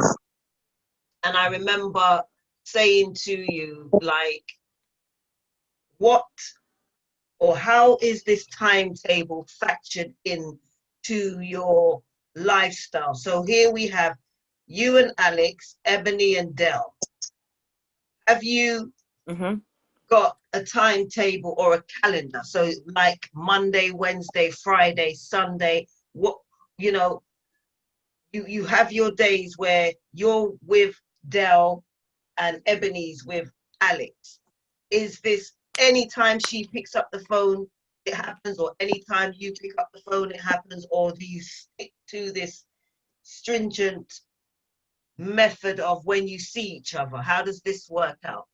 And I remember saying to you, like, what or how is this timetable factored in to your lifestyle? So here we have you and Alex, Ebony and Del. Have you got a timetable or a calendar? So like Monday, Wednesday, Friday, Sunday, what, you have your days where you're with Del and Ebony's with Alex. Is this anytime she picks up the phone, it happens, or anytime you pick up the phone, it happens, or do you stick to this stringent method of when you see each other? How does this work out?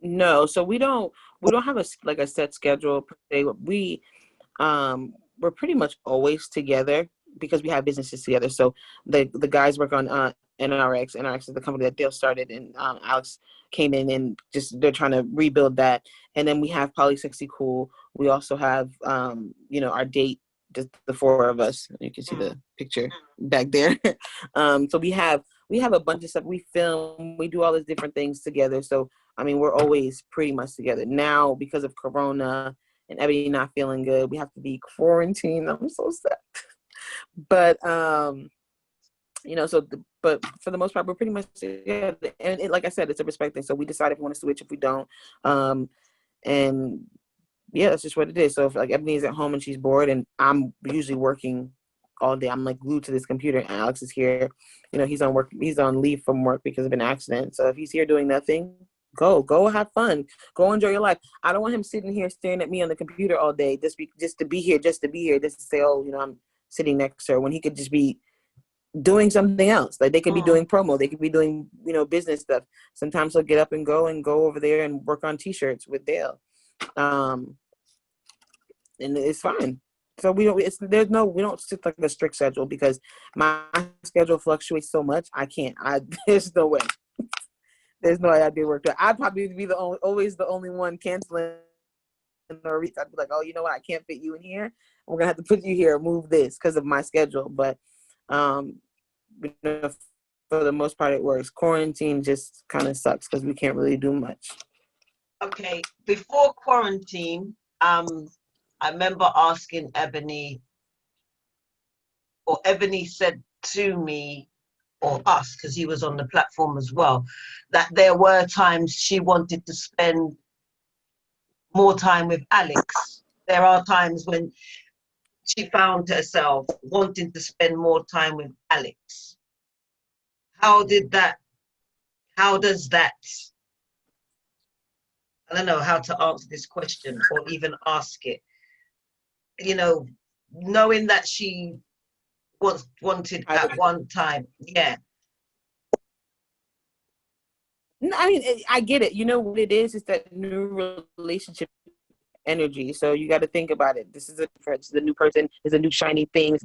No, so we don't have a set schedule per se. We're pretty much always together because we have businesses together. So the guys work on NRX. NRX is the company that Dale started, and Alex came in and they're trying to rebuild that. And then we have PolySexyCool. We also have our date, just the 4 of us. You can see the picture back there. So we have a bunch of stuff. We film, we do all these different things together. So I mean, we're always pretty much together. Now, because of Corona and Ebony not feeling good, we have to be quarantined. I'm so sad. But but for the most part, we're pretty much together. And like I said, it's a respect thing. So we decide if we want to switch, if we don't. And yeah, that's just what it is. So if like Ebony's at home and she's bored, and I'm usually working all day, I'm like glued to this computer, and Alex is here. He's on leave from work because of an accident. So if he's here doing nothing, go have fun, go enjoy your life. I don't want him sitting here staring at me on the computer all day just to be here, just to say, oh, I'm sitting next to her, when he could just be doing something else. Like they could be doing promo, they could be doing business stuff. Sometimes he'll get up and go over there and work on t-shirts with Dale, and it's fine. So we don't stick like a strict schedule, because my schedule fluctuates so much. There's no way. There's no way I'd be worked out. I'd probably be always the only one canceling. I'd be like, oh, you know what? I can't fit you in here. We're gonna have to put you here, move this because of my schedule. But for the most part, it works. Quarantine just kind of sucks because we can't really do much. Okay, before quarantine, I remember asking Ebony, or Ebony said to me, or us, because he was on the platform as well, that there were times she wanted to spend more time with Alex. There are times when she found herself wanting to spend more time with Alex. How does that, I don't know how to answer this question or even ask it. You know, knowing that she wanted at one time, yeah. No, I mean, I get it. You know what it is? It's that new relationship energy. So you got to think about it. This is a new person. It's a new shiny thing.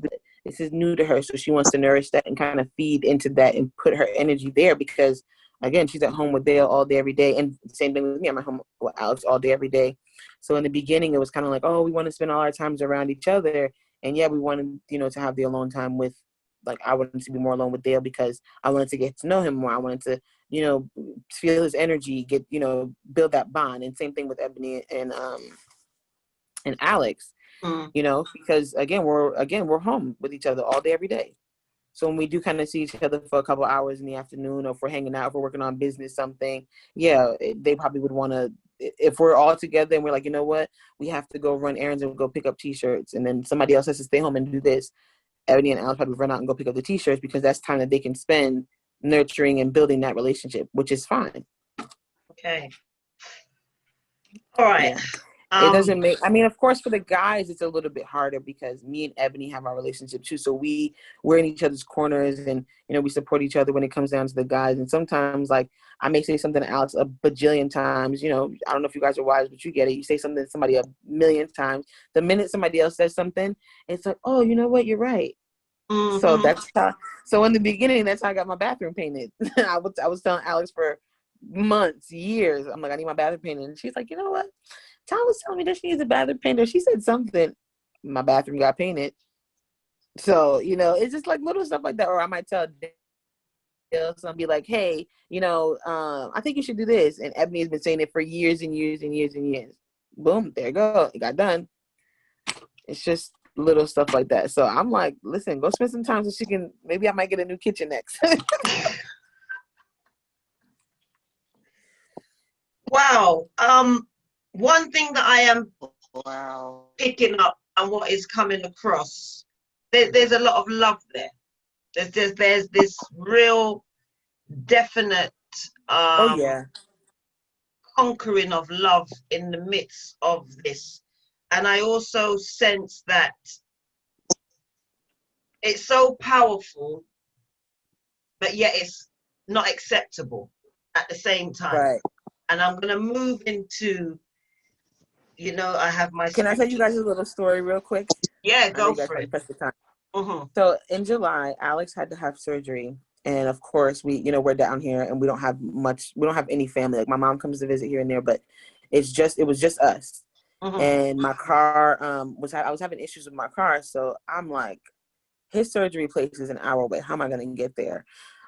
This is new to her. So she wants to nourish that and kind of feed into that and put her energy there because, again, she's at home with Dale all day, every day. And same thing with me. I'm at home with Alex all day, every day. So in the beginning, it was kind of like, oh, we want to spend all our times around each other. And yeah, we wanted, to have the alone time with, like, I wanted to be more alone with Dale because I wanted to get to know him more. I wanted to, feel his energy, get, build that bond. And same thing with Ebony and Alex, because again, we're home with each other all day, every day. So when we do kind of see each other for a couple hours in the afternoon, or if we're hanging out, if we're working on business, something, they probably would want to, if we're all together and we're like, you know what, we have to go run errands and go pick up t-shirts, and then somebody else has to stay home and do this, Ebony and Alex probably run out and go pick up the t-shirts because that's time that they can spend nurturing and building that relationship, which is fine. Okay. All right. Yeah. It doesn't make, of course, for the guys, it's a little bit harder because me and Ebony have our relationship too. So we're in each other's corners and, we support each other when it comes down to the guys. And sometimes, like, I may say something to Alex a bajillion times, I don't know if you guys are wise, but you get it. You say something to somebody a million times. The minute somebody else says something, it's like, oh, you know what? You're right. Mm-hmm. So that's how, in the beginning, that's how I got my bathroom painted. I was telling Alex for months, years, I'm like, I need my bathroom painted. And she's like, you know what? Tom was telling me that she needs a bathroom painter. She said something. My bathroom got painted. So, it's just like little stuff like that. Or I might tell Dale, so I'll be like, hey, I think you should do this. And Ebony has been saying it for years and years and years and years. Boom, there you go. It got done. It's just little stuff like that. So I'm like, listen, go spend some time so she can, maybe I might get a new kitchen next. Wow. One thing that I am picking up and what is coming across, there's a lot of love there. There's this real definite conquering of love in the midst of this. And I also sense that it's so powerful, but yet it's not acceptable at the same time. Right. And I'm going to move into, I have my... Can I tell you guys a little story real quick? Yeah, go for it. Press the time. Mm-hmm. So in July, Alex had to have surgery. And of course, we're down here and we don't have any family. Like, my mom comes to visit here and there, but it was just us. Mm-hmm. And my car, I was having issues with my car. So I'm like, his surgery place is an hour away. How am I going to get there?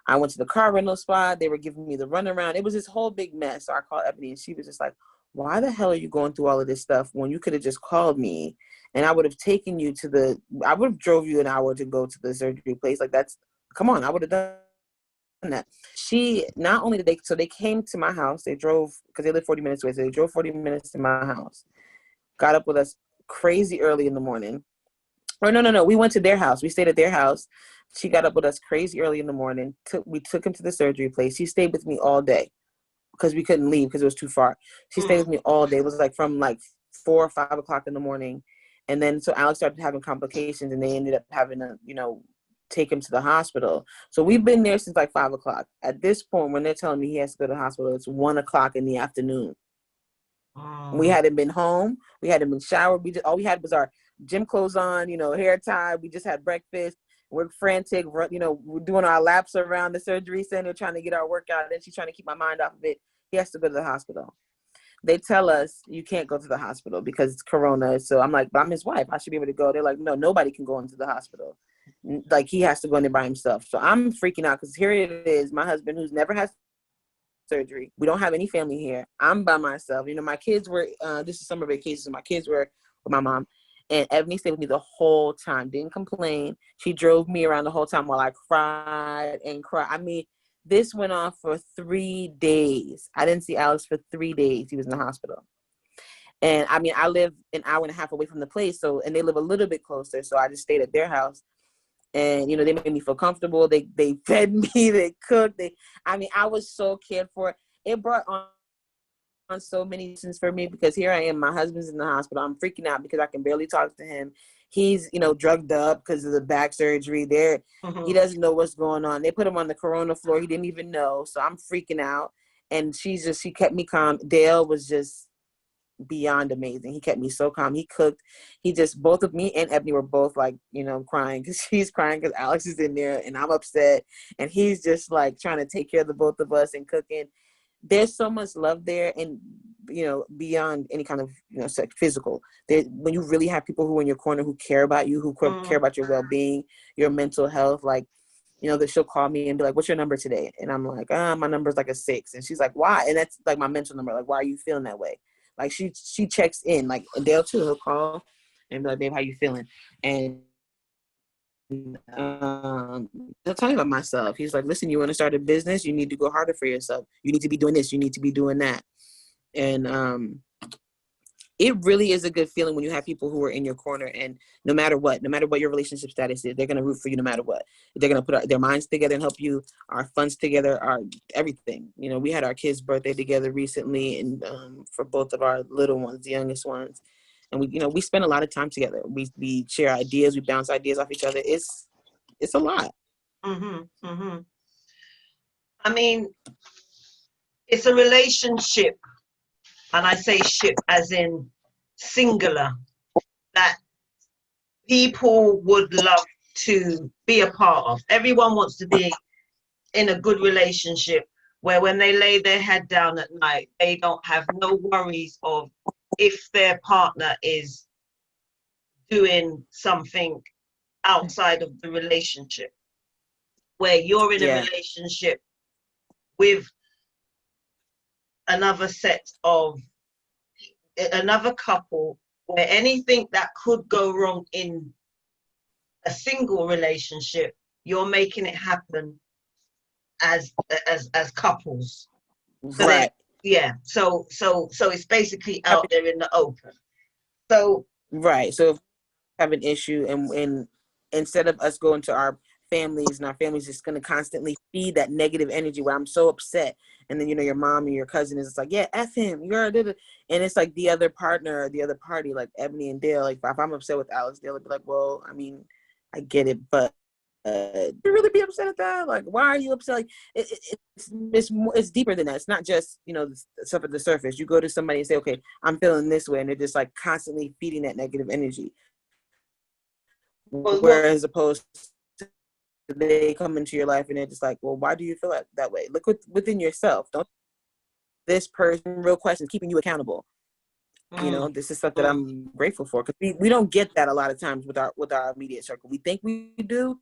I went to the car rental spot. They were giving me the runaround. It was this whole big mess. So I called Ebony and she was just like, why the hell are you going through all of this stuff when you could have just called me and I would have taken you I would have drove you an hour to go to the surgery place. Like, come on, I would have done that. Not only did they came to my house, they drove, because they live 40 minutes away. So they drove 40 minutes to my house, got up with us crazy early in the morning. Or no, we went to their house. We stayed at their house. She got up with us crazy early in the morning. We took him to the surgery place. She stayed with me all day because we couldn't leave because it was too far. She stayed with me all day. It was like from like 4 or 5 o'clock in the morning. And then so Alex started having complications and they ended up having to, take him to the hospital. So we've been there since like 5 o'clock. At this point, when they're telling me he has to go to the hospital, it's 1 o'clock in the afternoon. We hadn't been home. We hadn't been showered. All we had was our gym clothes on, hair tied. We just had breakfast. We're frantic. We're doing our laps around the surgery center, trying to get our workout. Then she's trying to keep my mind off of it. He has to go to the hospital. They tell us you can't go to the hospital because it's Corona. So I'm like, but I'm his wife. I should be able to go. They're like, no, nobody can go into the hospital. Like, he has to go in there by himself. So I'm freaking out because here it is, my husband who's never had surgery. We don't have any family here. I'm by myself. My kids were, this is summer vacation, so my kids were with my mom. And Ebony stayed with me the whole time, didn't complain. She drove me around the whole time while I cried and cried. I mean, this went on for 3 days. I didn't see Alex for 3 days. He was in the hospital. And I mean, I live an hour and a half away from the place. So, and they live a little bit closer. So I just stayed at their house. And, you know, they made me feel comfortable. They fed me, they cooked. I was so cared for. It brought on so many reasons for me, because here I am, my husband's in the hospital. I'm freaking out because I can barely talk to him. He's, you know, drugged up because of the back surgery there. He doesn't know what's going on. They put him on the corona floor. He didn't even know. So I'm freaking out. And she kept me calm. Dale was just beyond amazing. He kept me so calm. He cooked. Both of me and Ebony were both like, you know, crying because she's crying because Alex is in there and I'm upset. And he's just like trying to take care of the both of us and cooking. There's so much love there, and, you know, beyond any kind of, you know, physical. When you really have people who are in your corner who care about you, who care about your well-being, your mental health, like, you know, that she'll call me and be like, "What's your number today?" And I'm like, my number's like a 6. And she's like, "Why?" And that's like my mental number. Like, why are you feeling that way? Like she checks in. Like Dale too, he'll call and be like, "Babe, how you feeling?" And I'll tell you about myself. He's like, "Listen, you want to start a business? You need to go harder for yourself. You need to be doing this. You need to be doing that." And it really is a good feeling when you have people who are in your corner, and no matter what your relationship status is, they're going to root for you no matter what. They're going to put their minds together and help you, our funds together, our everything. You know, we had our kids' birthday together recently, and for both of our little ones, the youngest ones. And we spend a lot of time together. We share ideas, we bounce ideas off each other. It's a lot. I mean, it's a relationship, and I say ship as in singular, that people would love to be a part of. Everyone wants to be in a good relationship where when they lay their head down at night, they don't have no worries of if their partner is doing something outside of the relationship, where you're in a relationship with another couple, where anything that could go wrong in a single relationship, you're making it happen as couples. Right. So it's basically out there in the open. So right. So if we have an issue, and instead of us going to our families, and our families just going to constantly feed that negative energy where I'm so upset, and then, you know, your mom and your cousin is like, "Yeah, F him, you're da-da." And it's like the other partner or the other party, like Ebony and Dale, like if I'm upset with Alex, Dale would be like, "Well, I mean, I get it, but you really be upset at that? Like, why are you upset?" Like, it's deeper than that. It's not just, you know, the stuff at the surface. You go to somebody and say, "Okay, I'm feeling this way," and they're just like constantly feeding that negative energy. Whereas opposed to they come into your life and they're just like, "Well, why do you feel that way? Look within yourself. Don't this person." Real question, keeping you accountable. You know, this is stuff that I'm grateful for, because we don't get that a lot of times with our immediate circle. We think we do,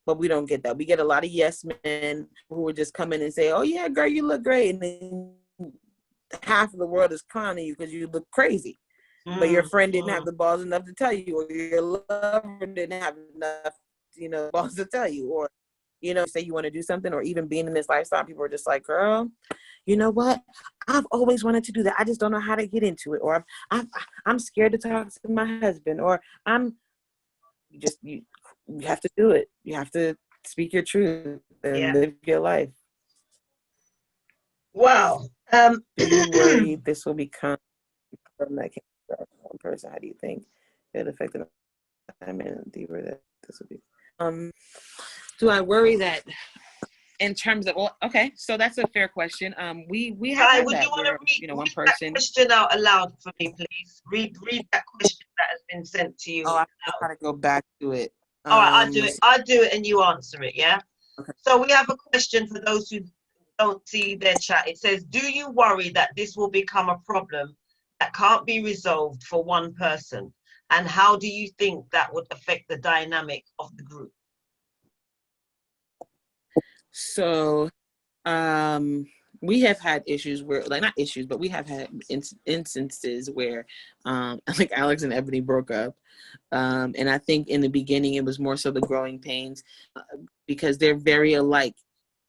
but we don't get that. We get a lot of yes men who will just come in and say, "Oh yeah, girl, you look great," and then half of the world is clowning you because you look crazy. But your friend didn't have the balls enough to tell you, or your lover didn't have enough, you know, balls to tell you, or, you know, say you want to do something, or even being in this lifestyle, people are just like, "Girl, you know what? I've always wanted to do that. I just don't know how to get into it," or I'm scared to talk to my husband, or you have to do it. You have to speak your truth and live your life. Wow. Do you worry this will become that one person? How do you think it affected? I mean, deeper that this will be. Do I worry that in terms of? Well, okay, so that's a fair question. We have Kai, had would that you want where, to read, you know, one read person. that question out aloud for me, please? Read that question that has been sent to you. Oh, I gotta go back to it. All right, I'll do it and you answer it, yeah? Okay. So we have a question for those who don't see their chat. It says, "Do you worry that this will become a problem that can't be resolved for one person? And how do you think that would affect the dynamic of the group?" So, we have had issues where, like, not issues, but we have had instances where, like Alex and Ebony broke up. And I think in the beginning, it was more so the growing pains because they're very alike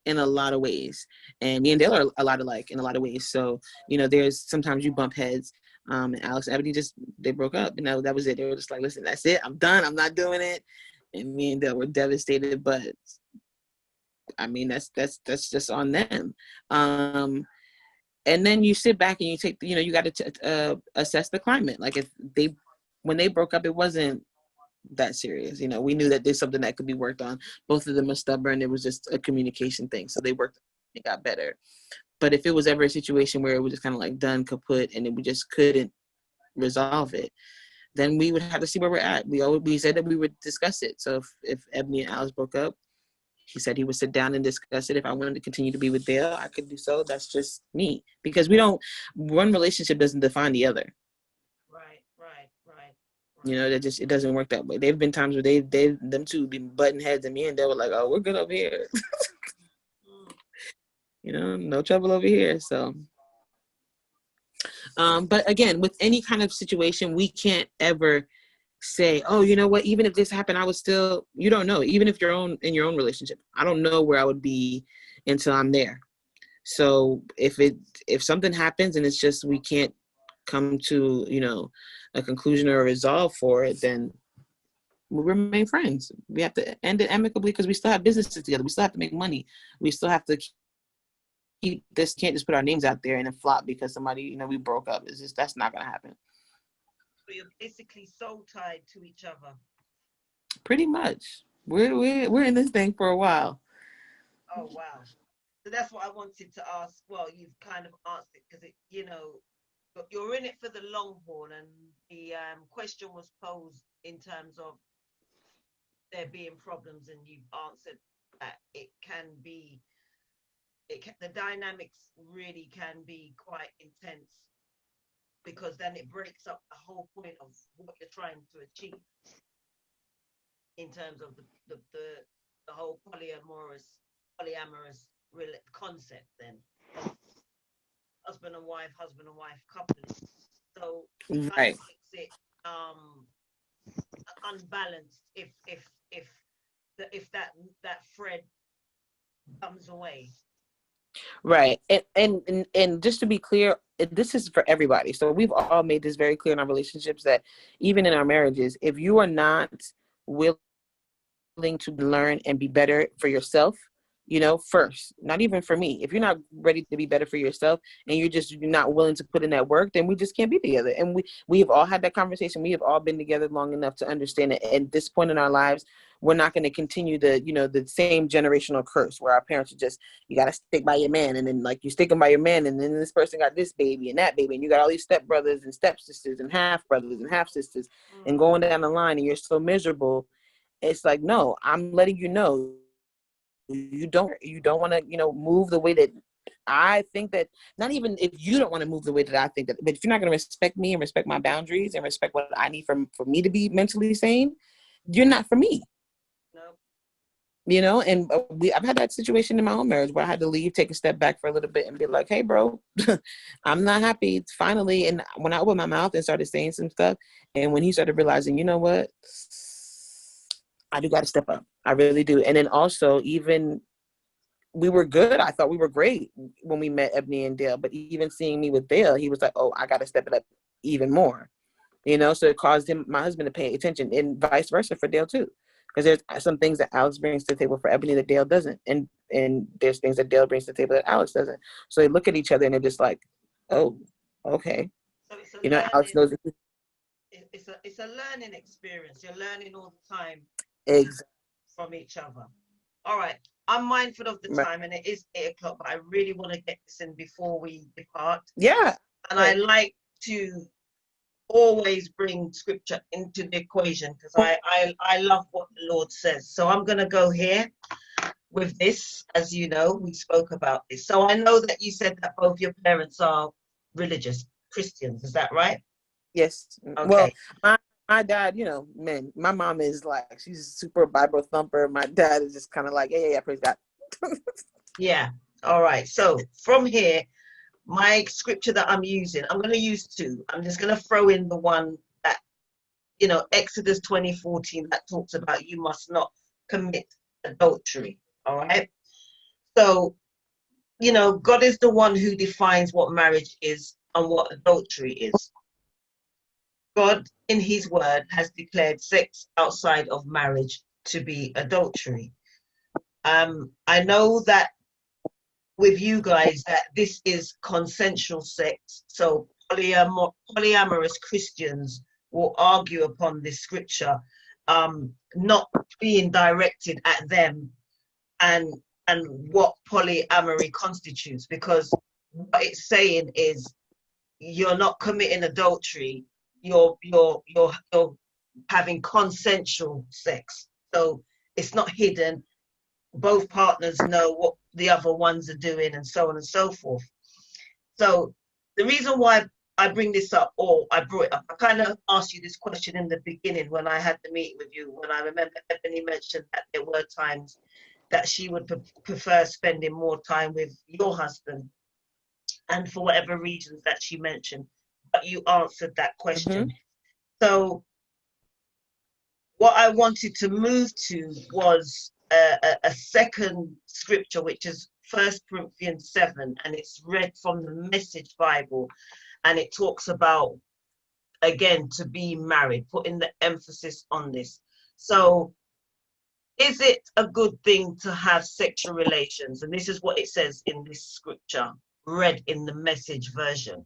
in a lot of ways. And me and Dale are a lot alike in a lot of ways. So, you know, there's sometimes you bump heads. And Alex and Ebony they broke up. And that was it. They were just like, listen, that's it. I'm done. I'm not doing it. And me and Dale were devastated, but I mean, that's just on them. And then you sit back and you take, you know, you got to assess the climate. Like when they broke up, it wasn't that serious. You know, we knew that there's something that could be worked on. Both of them are stubborn. It was just a communication thing. So they worked, it got better. But if it was ever a situation where it was just kind of like done, kaput, and we just couldn't resolve it, then we would have to see where we're at. We said that we would discuss it. So if Ebony and Alice broke up, he said he would sit down and discuss it. If I wanted to continue to be with Dale, I could do so. That's just me. Because one relationship doesn't define the other. Right. You know, it doesn't work that way. There've been times where them two been butting heads and me and Dale were like, oh, we're good over here. You know, no trouble over here. So, but again, with any kind of situation, we can't ever say, oh, you know what, even if this happened, I would still, you don't know. Even if in your own relationship, I don't know where I would be until I'm there. So if something happens and it's just, we can't come to, you know, a conclusion or a resolve for it, then we remain friends. We have to end it amicably because we still have businesses together. We still have to make money. We still have to keep this, can't just put our names out there and then flop because somebody, you know, we broke up. It's just, that's not going to happen. So you're basically soul tied to each other. Pretty much. We're in this thing for a while. Oh wow! So that's what I wanted to ask. Well, you've kind of answered it because you know, you're in it for the long haul, and the question was posed in terms of there being problems, and you've answered that it can be. The dynamics really can be quite intense. Because then it breaks up the whole point of what you're trying to achieve in terms of the whole polyamorous concept then. Husband and wife coupling. So it kind of makes it unbalanced if that thread comes away. Right. And just to be clear, this is for everybody. So we've all made this very clear in our relationships that even in our marriages, if you are not willing to learn and be better for yourself, you know, first, not even for me, if you're not ready to be better for yourself and you're not willing to put in that work, then we just can't be together. And we have all had that conversation. We have all been together long enough to understand it. At this point in our lives, we're not going to continue the same generational curse where our parents are just, you got to stick by your man. And then like you stick them by your man. And then this person got this baby and that baby. And you got all these stepbrothers and stepsisters and half brothers and half sisters and going down the line and you're so miserable. It's like, no, I'm letting you know, you don't want to, you know, move the way that I think that, not even if you don't want to move the way that I think that, but if you're not going to respect me and respect my boundaries and respect what I need for me to be mentally sane, you're not for me. No. You know, and I've had that situation in my own marriage where I had to leave, take a step back for a little bit and be like, hey, bro, I'm not happy. It's finally, and when I opened my mouth and started saying some stuff, and when he started realizing, you know what, I do got to step up. I really do. And then also, even we were good. I thought we were great when we met Ebony and Dale. But even seeing me with Dale, he was like, oh, I got to step it up even more. You know, so it caused my husband to pay attention, and vice versa for Dale too. Because there's some things that Alex brings to the table for Ebony that Dale doesn't. And there's things that Dale brings to the table that Alex doesn't. So they look at each other and they're just like, oh, okay. So you know, Alex knows. It's a learning experience. You're learning all the time. Exactly. From each other. All right. I'm mindful of the time, and it is 8:00, but I really want to get this in before we depart. Yeah. And I like to always bring scripture into the equation because I love what the Lord says. So I'm going to go here with this. As you know, we spoke about this. So I know that you said that both your parents are religious Christians. Is that right? Yes. Okay. Well, my dad, you know, man, my mom is like, she's a super Bible thumper. My dad is just kind of like, yeah, praise God. Yeah. All right. So from here, my scripture that I'm using, I'm going to use two. I'm just going to throw in the one that, Exodus 20:14, that talks about you must not commit adultery. All right. So, God is the one who defines what marriage is and what adultery is. God, in his word, has declared sex outside of marriage to be adultery. I know that with you guys that this is consensual sex. So polyamorous Christians will argue upon this scripture, not being directed at them and what polyamory constitutes, because what it's saying is you're not committing adultery, you're having consensual sex. So it's not hidden. Both partners know what the other ones are doing, and so on and so forth. So the reason why I bring this up, or I brought it up, I kind of asked you this question in the beginning when I had the meeting with you, when I remember Ebony mentioned that there were times that she would prefer spending more time with your husband, and for whatever reasons that she mentioned, but you answered that question. So what I wanted to move to was a second scripture, which is 1 Corinthians 7, and it's read from the Message Bible, and it talks about, again, to be married, putting the emphasis on this. So is it a good thing to have sexual relations? And this is what it says in this scripture, read in the Message version.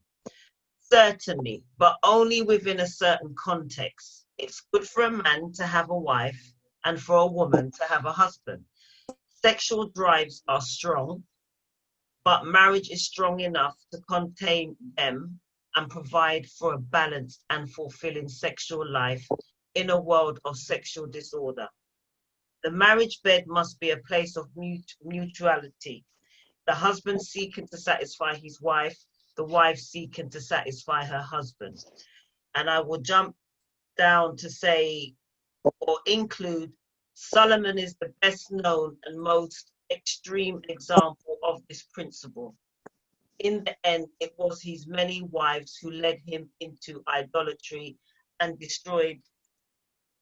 Certainly, but only within a certain context. It's good for a man to have a wife and for a woman to have a husband. Sexual drives are strong, but marriage is strong enough to contain them and provide for a balanced and fulfilling sexual life in a world of sexual disorder. The marriage bed must be a place of mutuality. The husband seeking to satisfy his wife, the wife seeking to satisfy her husband. And I will jump down to say, or include, Solomon is the best known and most extreme example of this principle. In the end, it was his many wives who led him into idolatry and destroyed,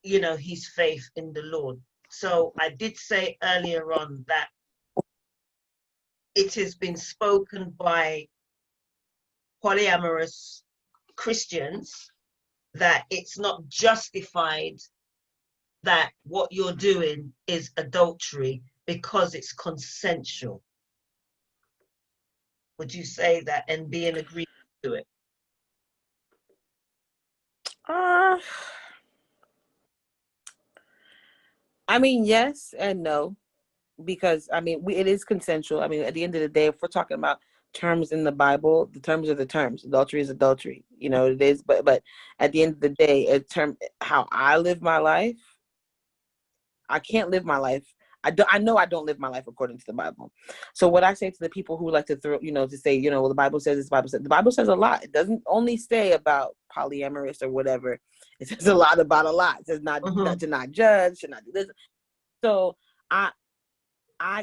his faith in the Lord. So I did say earlier on that it has been spoken by polyamorous Christians that it's not justified that what you're doing is adultery because it's consensual. Would you say that and be in agreement to it? I mean, yes and no, because it is consensual. I mean, at the end of the day, if we're talking about terms in the Bible, the terms are the terms. Adultery is adultery. It is, but at the end of the day, how I live my life, I can't live my life. I know I don't live my life according to the Bible. So what I say to the people who like to throw, to say, well, the Bible says this, the Bible says a lot. It doesn't only say about polyamorous or whatever. It says a lot about a lot. It says not to not judge, to not do this. So I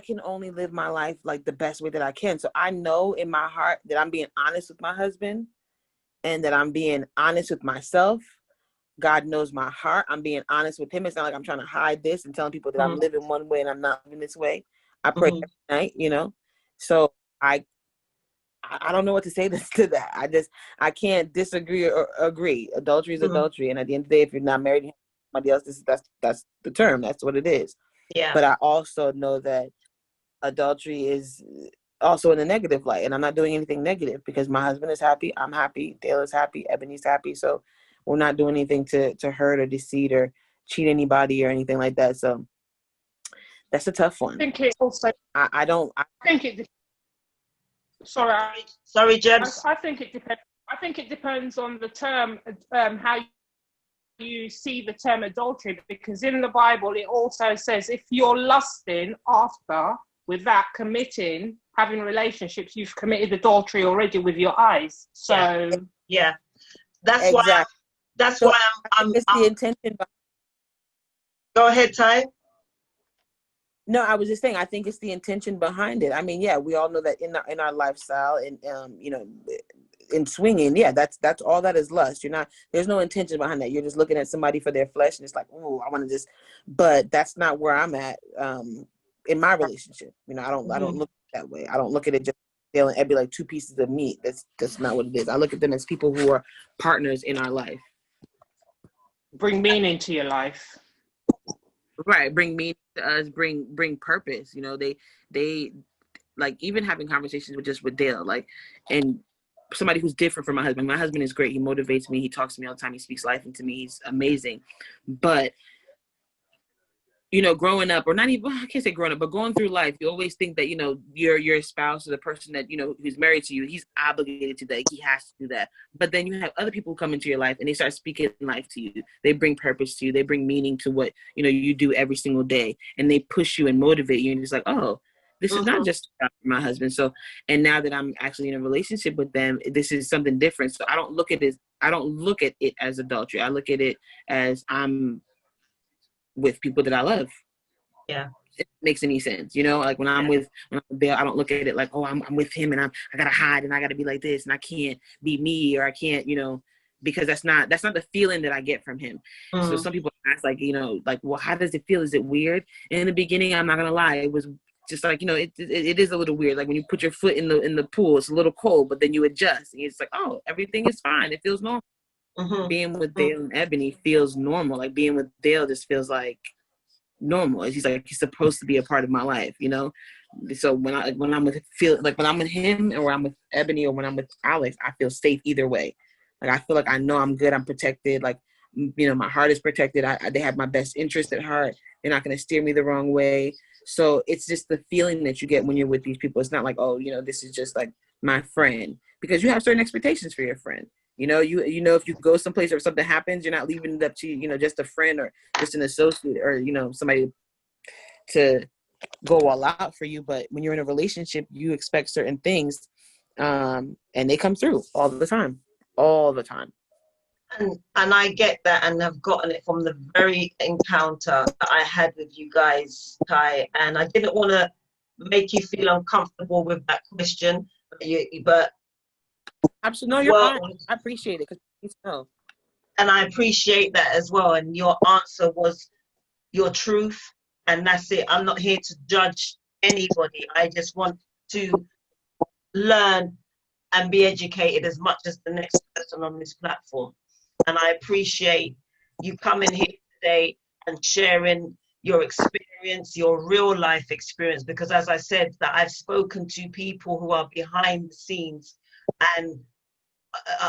can only live my life like the best way that I can. So I know in my heart that I'm being honest with my husband and that I'm being honest with myself. God knows my heart. I'm being honest with him. It's not like I'm trying to hide this and telling people that I'm living one way and I'm not living this way. I pray every night, So I don't know what to say to that. I can't disagree or agree. Adultery is adultery. And at the end of the day, if you're not married to somebody else, that's the term. That's what it is. Yeah. But I also know that adultery is also in a negative light. And I'm not doing anything negative because my husband is happy. I'm happy. Dale is happy. Ebony's happy. So we're not doing anything to hurt or deceive or cheat anybody or anything like that. So that's a tough one. I think it also. Sorry, Jebs. I think it depends. I think it depends on the term, how you see the term adultery, because in the Bible it also says if you're lusting after, without committing, having relationships, you've committed adultery already with your eyes. So yeah. That's exactly. Why I'm the intention. Go ahead, Ty. No, I was just saying, I think it's the intention behind it. I mean, yeah, we all know that in our lifestyle and, you know, in swinging, yeah, that's all that is lust. There's no intention behind that. You're just looking at somebody for their flesh and it's like, oh, I want to just, but that's not where I'm at in my relationship. You know, I don't look that way. I don't look at it just feeling, it'd be like two pieces of meat. That's not what it is. I look at them as people who are partners in our life. Bring meaning to your life. Right, bring meaning to us, bring purpose. You know, they like even having conversations with Dale, like, and somebody who's different from my husband. My husband is great. He motivates me. He talks to me all the time. He speaks life into me. He's amazing. But you know, growing up, or not even, I can't say growing up, but going through life, you always think that, you know, your spouse or the person that, you know, who's married to you, he's obligated to that. He has to do that. But then you have other people come into your life and they start speaking life to you. They bring purpose to you. They bring meaning to what, you know, you do every single day. And they push you and motivate you. And it's like, oh, this is not just about my husband. So, and now that I'm actually in a relationship with them, this is something different. So I don't look at it as adultery. I look at it as I'm with people that I love. Yeah. It makes any sense, you know, like when I'm with Bill, I don't look at it like, oh, I'm with him and I gotta hide and I gotta be like this and I can't be me, or I can't, you know, because that's not the feeling that I get from him. So some people ask, like, you know, like, well, how does it feel? Is it weird? And in the beginning, I'm not gonna lie, it was just like, you know, it is a little weird. Like when you put your foot in the pool, it's a little cold, but then you adjust and it's like, oh, everything is fine. It feels normal. Being with Dale and Ebony feels normal. Like being with Dale just feels like normal. He's like, he's supposed to be a part of my life, you know? So when I'm with him, or I'm with Ebony, or when I'm with Alex, I feel safe either way. Like I feel like I know I'm good, I'm protected. Like, you know, my heart is protected. They have my best interest at heart. They're not going to steer me the wrong way. So it's just the feeling that you get when you're with these people. It's not like, oh, you know, this is just like my friend, because you have certain expectations for your friend. You know, you know, if you go someplace or something happens, you're not leaving it up to, you know, just a friend or just an associate or, you know, somebody to go all out for you. But when you're in a relationship, you expect certain things, and they come through all the time. And I get that, and I've gotten it from the very encounter that I had with you guys, Ty. And I didn't want to make you feel uncomfortable with that question, but absolutely, no, you're fine. I appreciate it, because and I appreciate that as well. And your answer was your truth, and that's it. I'm not here to judge anybody. I just want to learn and be educated as much as the next person on this platform. And I appreciate you coming here today and sharing your experience, your real life experience, because as I said, that I've spoken to people who are behind the scenes and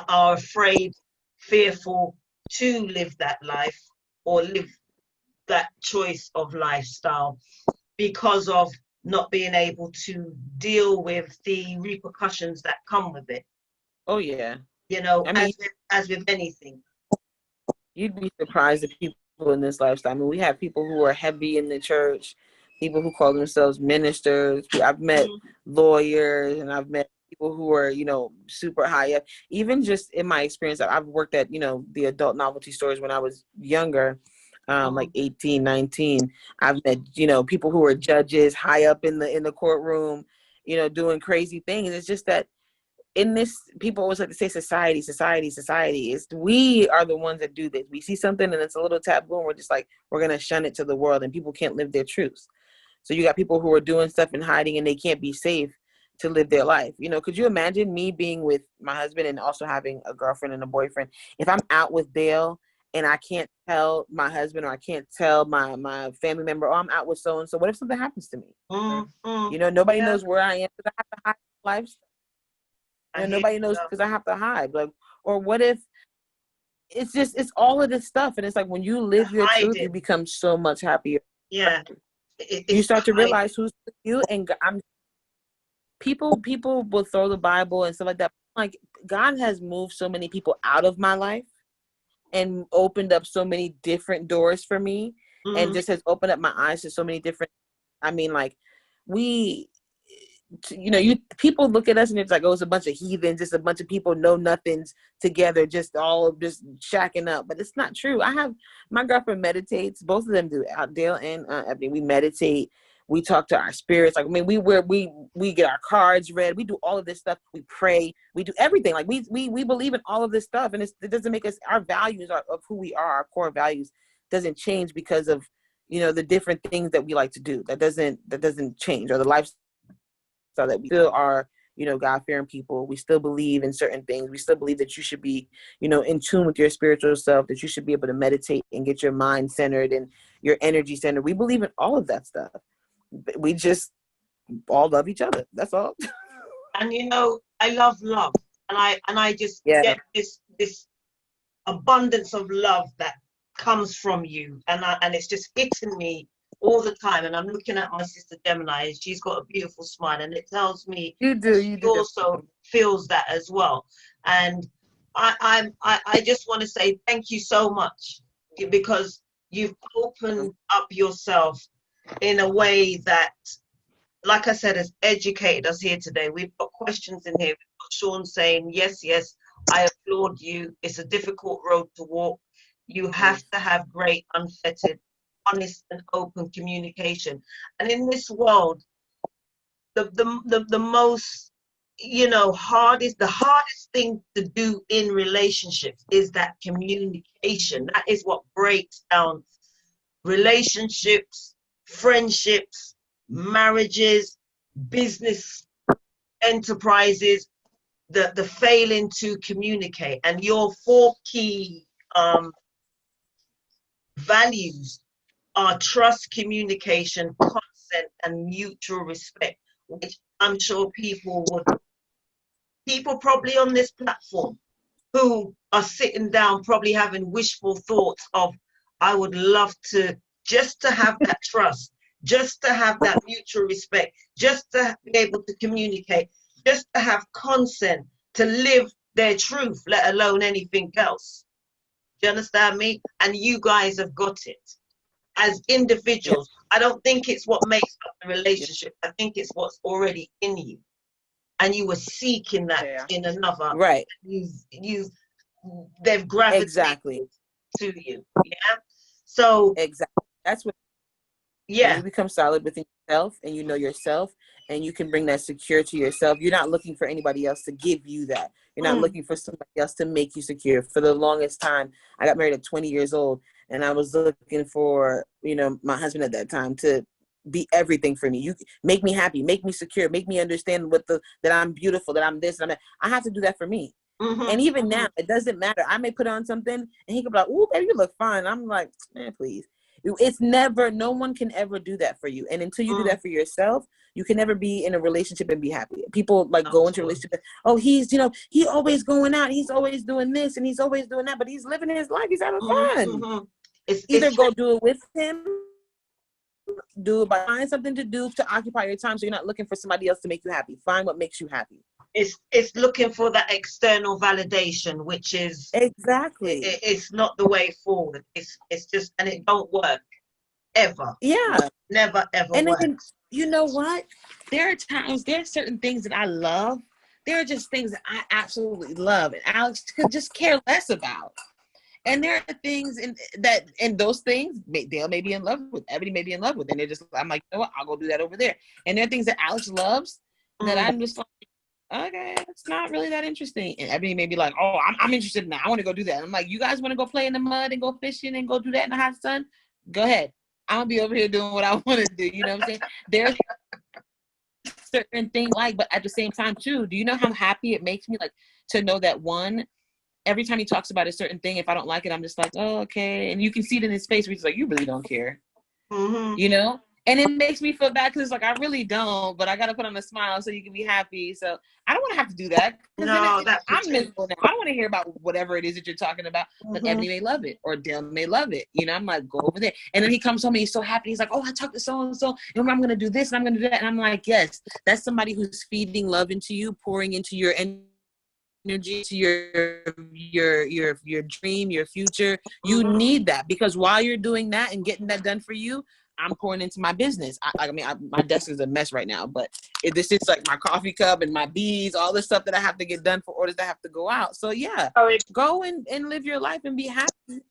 are afraid, fearful to live that life or live that choice of lifestyle because of not being able to deal with the repercussions that come with it. Oh yeah. You know, I mean, as with anything. You'd be surprised at people in this lifestyle. I mean, we have people who are heavy in the church, people who call themselves ministers. I've met lawyers, and I've met people who are, you know, super high up. Even just in my experience, I've worked at, you know, the adult novelty stores when I was younger, like 18, 19. I've met, you know, people who are judges high up in the courtroom, you know, doing crazy things. It's just that in this, people always like to say society. It's we are the ones that do this. We see something and it's a little taboo, and we're just like, we're gonna shun it to the world, and people can't live their truths. So you got people who are doing stuff and hiding, and they can't be safe to live their life. You know, could you imagine me being with my husband and also having a girlfriend and a boyfriend? If I'm out with Dale and I can't tell my husband, or I can't tell my family member, oh, I'm out with so and so, what if something happens to me? You know, nobody knows where I am because I have to hide my life. And nobody knows because I have to hide. Like, or what if it's all of this stuff, and it's like when you live your truth, you become so much happier. Yeah, you start to realize who's with you, and people will throw the Bible and stuff like that. Like, God has moved so many people out of my life and opened up so many different doors for me, and just has opened up my eyes to so many different. I mean, like you know, people look at us and it's like, oh, it's a bunch of heathens, just a bunch of people know nothings together, just shacking up. But it's not true. My girlfriend meditates. Both of them do. Dale and Ebony, we meditate. We talk to our spirits. Like, I mean, we get our cards read. We do all of this stuff. We pray. We do everything. Like, we believe in all of this stuff, and it doesn't make us, our values of who we are, our core values doesn't change because of, you know, the different things that we like to do. That doesn't change, or the lifestyle that we still are, you know, God-fearing people. We still believe in certain things. We still believe that you should be, you know, in tune with your spiritual self, that you should be able to meditate and get your mind centered and your energy centered. We believe in all of that stuff. We just all love each other. That's all. And, you know, I love love. And I just Yeah. get this abundance of love that comes from you. And it's just hitting me all the time. And I'm looking at my sister Gemini, and she's got a beautiful smile, and it tells me You do. she also feels that as well. And I just want to say thank you so much, because you've opened up yourself in a way that, like I said, has educated us here today. We've got questions in here. We've got Sean saying, yes, I applaud you. It's a difficult road to walk. You have to have great, unfettered, honest and open communication. And in this world, the most, you know, the hardest thing to do in relationships is that communication. That is what breaks down relationships, friendships, marriages, business enterprises, the failing to communicate. And your 4 key values are trust, communication, consent, and mutual respect, which I'm sure people probably on this platform who are sitting down probably having wishful thoughts of, I would love to just to have that trust, just to have that mutual respect, just to be able to communicate, just to have consent, to live their truth, let alone anything else. Do you understand me? And you guys have got it. As individuals, I don't think it's what makes up the relationship. I think it's what's already in you. And you were seeking that in another. Right. They've gravitated to you. Yeah. So exactly. That's what. Yeah. When you become solid within yourself, and you know yourself, and you can bring that secure to yourself. You're not looking for anybody else to give you that. You're not looking for somebody else to make you secure. For the longest time, I got married at 20 years old, and I was looking for, you know, my husband at that time to be everything for me. You make me happy, make me secure, make me understand that I'm beautiful, that I'm this, and I'm that. I have to do that for me. And even now, it doesn't matter. I may put on something, and he could be like, "Ooh, baby, you look fine." I'm like, "Man, please." It's never, no one can ever do that for you. And until you do that for yourself, you can never be in a relationship and be happy. People like go into a relationship. Oh, he's, you know, he always going out. He's always doing this and he's always doing that, but he's living his life. He's having fun. Either go do it with him, do it by find something to do to occupy your time. So you're not looking for somebody else to make you happy. Find what makes you happy. It's looking for that external validation, which is it's not the way forward. It's just, and it don't work ever. Yeah, never ever. And works. then, you know what? There are certain things that I love. There are just things that I absolutely love, and Alex could just care less about. And there are things and those things Dale may be in love with, Ebony may be in love with, and they're just, I'm like, you know what? I'll go do that over there. And there are things that Alex loves that I'm just like, okay, it's not really that interesting. And Ebony may be like, oh, I'm interested in that. I want to go do that. And I'm like, you guys want to go play in the mud and go fishing and go do that in the hot sun? Go ahead. I'll be over here doing what I want to do. You know what I'm saying? There's certain things but at the same time too, do you know how happy it makes me like to know that every time he talks about a certain thing, if I don't like it, I'm just like, oh, okay. And you can see it in his face where he's like, you really don't care. You know? And it makes me feel bad because it's like, I really don't, but I got to put on a smile so you can be happy. So I don't want to have to do that. No, I'm miserable now. I don't want to hear about whatever it is that you're talking about, but Ebony may love it or Dale may love it. You know, I'm like, go over there. And then he comes home and he's so happy. He's like, oh, I talked to so-and-so, and I'm going to do this and I'm going to do that. And I'm like, yes, that's somebody who's feeding love into you, pouring into your energy, to your dream, your future. You need that, because while you're doing that and getting that done for you, I'm pouring into my business. My desk is a mess right now, but this is like my coffee cup and my beads, all this stuff that I have to get done for orders that have to go out. So yeah, go and live your life and be happy.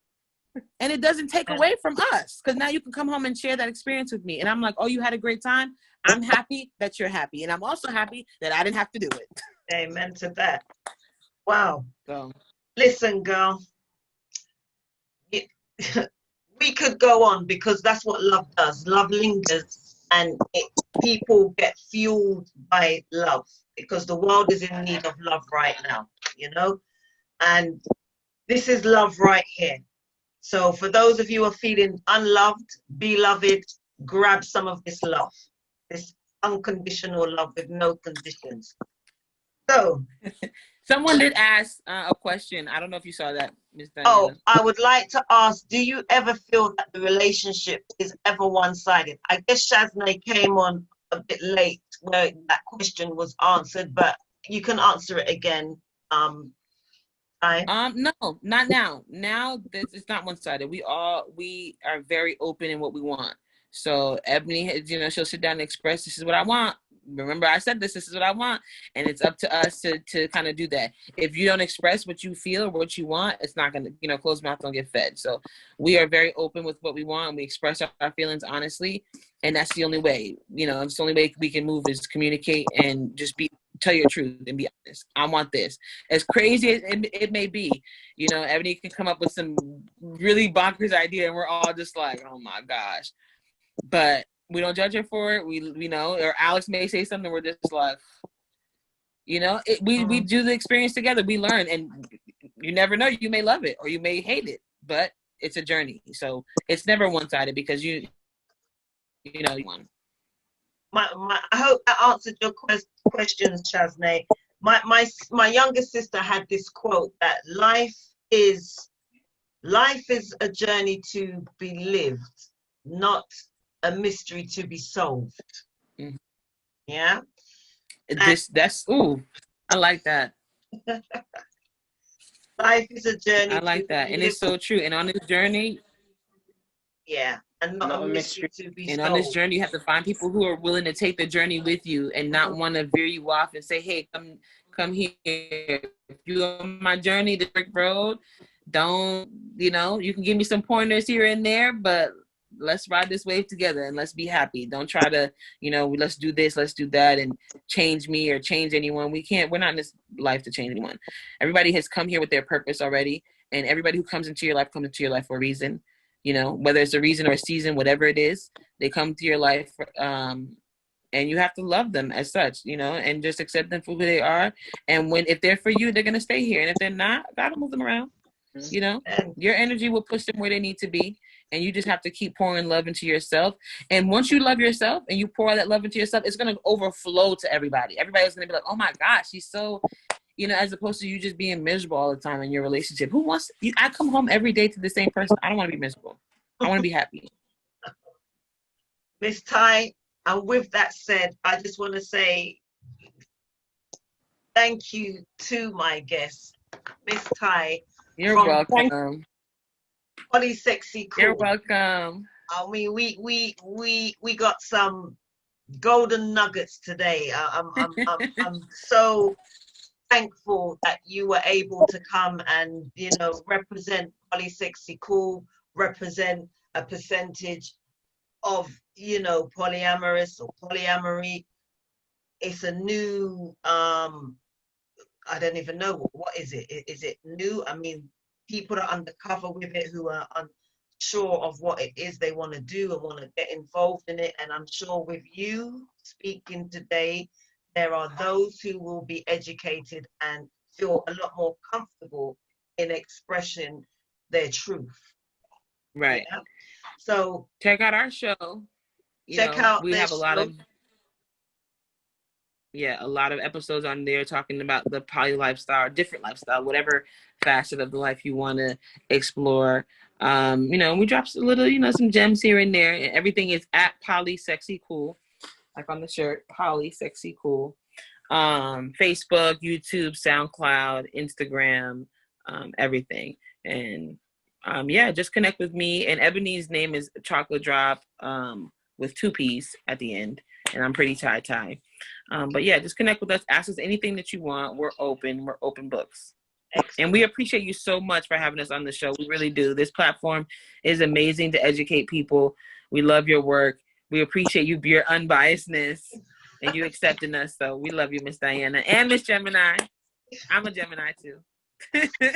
And it doesn't take away from us, because now you can come home and share that experience with me. And I'm like, oh, you had a great time? I'm happy that you're happy. And I'm also happy that I didn't have to do it. Amen to that. Wow. So, listen, girl. We could go on, because that's what love does. Love lingers, and people get fueled by love, because the world is in need of love right now, you know? And this is love right here. So for those of you who are feeling unloved, beloved, grab some of this love, this unconditional love with no conditions. So someone did ask a question. I don't know if you saw that, Ms. Diana. Oh, I would like to ask, do you ever feel that the relationship is ever one-sided? I guess Shaznay came on a bit late where that question was answered, but you can answer it again. No, not now. Now it's not one-sided. We are very open in what we want. So Ebony, she'll sit down and express, this is what I want. Remember, I said this is what I want, and it's up to us to kind of do that. If you don't express what you feel or what you want, it's not going to, closed mouth don't get fed. So we are very open with what we want, and we express our feelings honestly, and that's the only way. It's the only way we can move is communicate and just tell your truth and be honest. I want this. As crazy as it may be, Ebony can come up with some really bonkers idea, and we're all just like, oh my gosh. But we don't judge her for it. We know, or Alex may say something. We're just like, we do the experience together. We learn, and you never know. You may love it or you may hate it, but it's a journey. So it's never one-sided, because you won. I hope that answered your questions, Shaznay. My younger sister had this quote that life is a journey to be lived, not a mystery to be solved. Mm-hmm. Yeah. I like that. Life is a journey. I like that, and it's so true. And on this journey, yeah, and not a mystery to be solved. On this journey, you have to find people who are willing to take the journey with you and not want to veer you off and say, "Hey, come here. If you're on my journey, the brick road, don't you can give me some pointers here and there, but let's ride this wave together and let's be happy. Don't try to, let's do this, let's do that, and change me or change anyone. We're not in this life to change anyone. Everybody has come here with their purpose already, and everybody who comes into your life comes into your life for a reason. Whether it's a reason or a season, whatever it is, they come to your life, and you have to love them as such, and just accept them for who they are. And if they're for you, they're gonna stay here, and if they're not, gotta move them around. Your energy will push them where they need to be. And you just have to keep pouring love into yourself. And once you love yourself and you pour that love into yourself, it's going to overflow to everybody. Everybody's going to be like, oh my gosh, she's so, as opposed to you just being miserable all the time in your relationship. Who wants, I come home every day to the same person. I don't want to be miserable. I want to be happy. Miss Ty, and with that said, I just want to say thank you to my guest, Miss Ty. You're welcome. PolySexyCool. You're welcome. I mean, we got some golden nuggets today. I'm so thankful that you were able to come and represent PolySexyCool, represent a percentage of polyamorous or polyamory. It's a new I don't even know what is it. Is it new? I mean, people are undercover with it who are unsure of what it is they want to do and want to get involved in it. And I'm sure with you speaking today, there are those who will be educated and feel a lot more comfortable in expressing their truth. Right. Yeah? So check out our show. We have a lot of episodes on there talking about the poly lifestyle, different lifestyle, whatever facet of the life you want to explore. We drop a little, some gems here and there, and everything is at PolySexyCool, like on the shirt, PolySexyCool. Facebook, YouTube, SoundCloud, Instagram, everything. And just connect with me. And Ebony's name is Chocolate Drop, with 2 P's at the end. And I'm pretty Ty. But just connect with us. Ask us anything that you want. We're open. We're open books. And we appreciate you so much for having us on the show. We really do. This platform is amazing to educate people. We love your work. We appreciate you, your unbiasedness, and you accepting us. So we love you, Miss Diana, and Miss Gemini. I'm a Gemini too.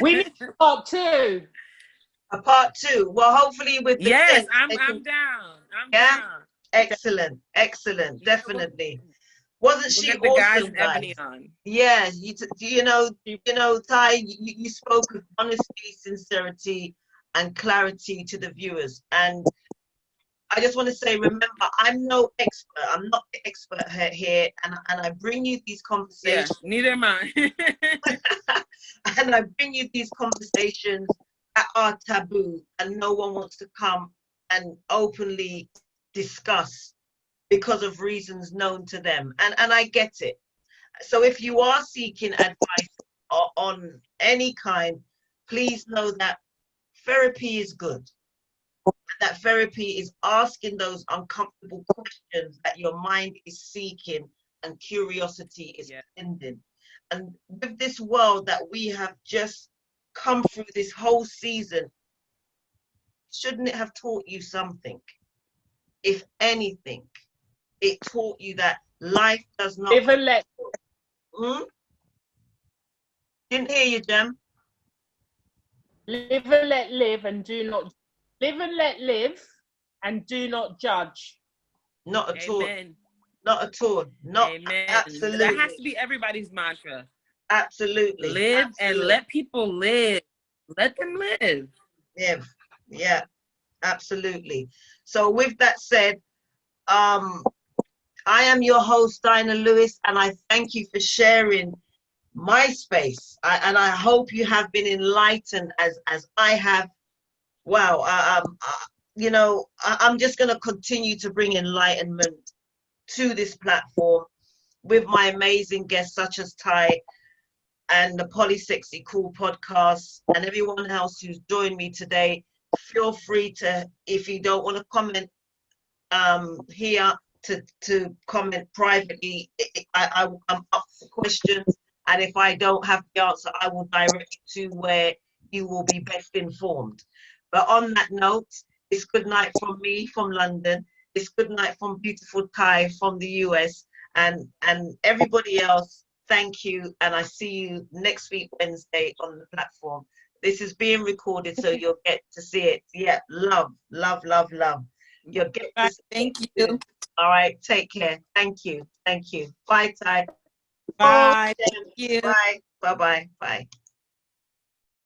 We need part 2. A part 2. Well, hopefully with the guests, I'm down. I'm down. Excellent, definitely. Wasn't she we'll get the awesome, guys? guys? On. Yeah, you know, Ty, you spoke with honesty, sincerity, and clarity to the viewers. And I just want to say, remember, I'm no expert. I'm not the expert here, and I bring you these conversations. Yeah, neither am I. And I bring you these conversations that are taboo, and no one wants to come and openly discuss because of reasons known to them. And I get it. So if you are seeking advice on any kind, please know that therapy is good. That therapy is asking those uncomfortable questions that your mind is seeking and curiosity is pending. And with this world that we have just come through this whole season, shouldn't it have taught you something? If anything, it taught you that life does not... Live and let... Didn't hear you, Jem. Live and let live and do not... Live and let live and do not judge. Not at all. Amen. Not at all. Not Amen. Absolutely. That has to be everybody's mantra. Absolutely. Live and let people live. Let them live. Yeah, absolutely. So with that said, I am your host, Dinah Lewis, and I thank you for sharing my space. And I hope you have been enlightened as I have. Wow. You know, I'm just going to continue to bring enlightenment to this platform with my amazing guests such as Ty and the PolySexyCool Podcast and everyone else who's joined me today. Feel free to, if you don't want to comment here, to comment privately. I'm up for questions, and if I don't have the answer, I will direct you to where you will be best informed. But on that note, it's good night from me from London. It's good night from beautiful Ty from the US, and everybody else. Thank you, and I see you next week Wednesday on the platform. This is being recorded, so you'll get to see it. Yeah, love. You'll get to see Thank it. you. All right, take care. Thank you. Bye, Ty. Bye. Thank you. Bye. Bye.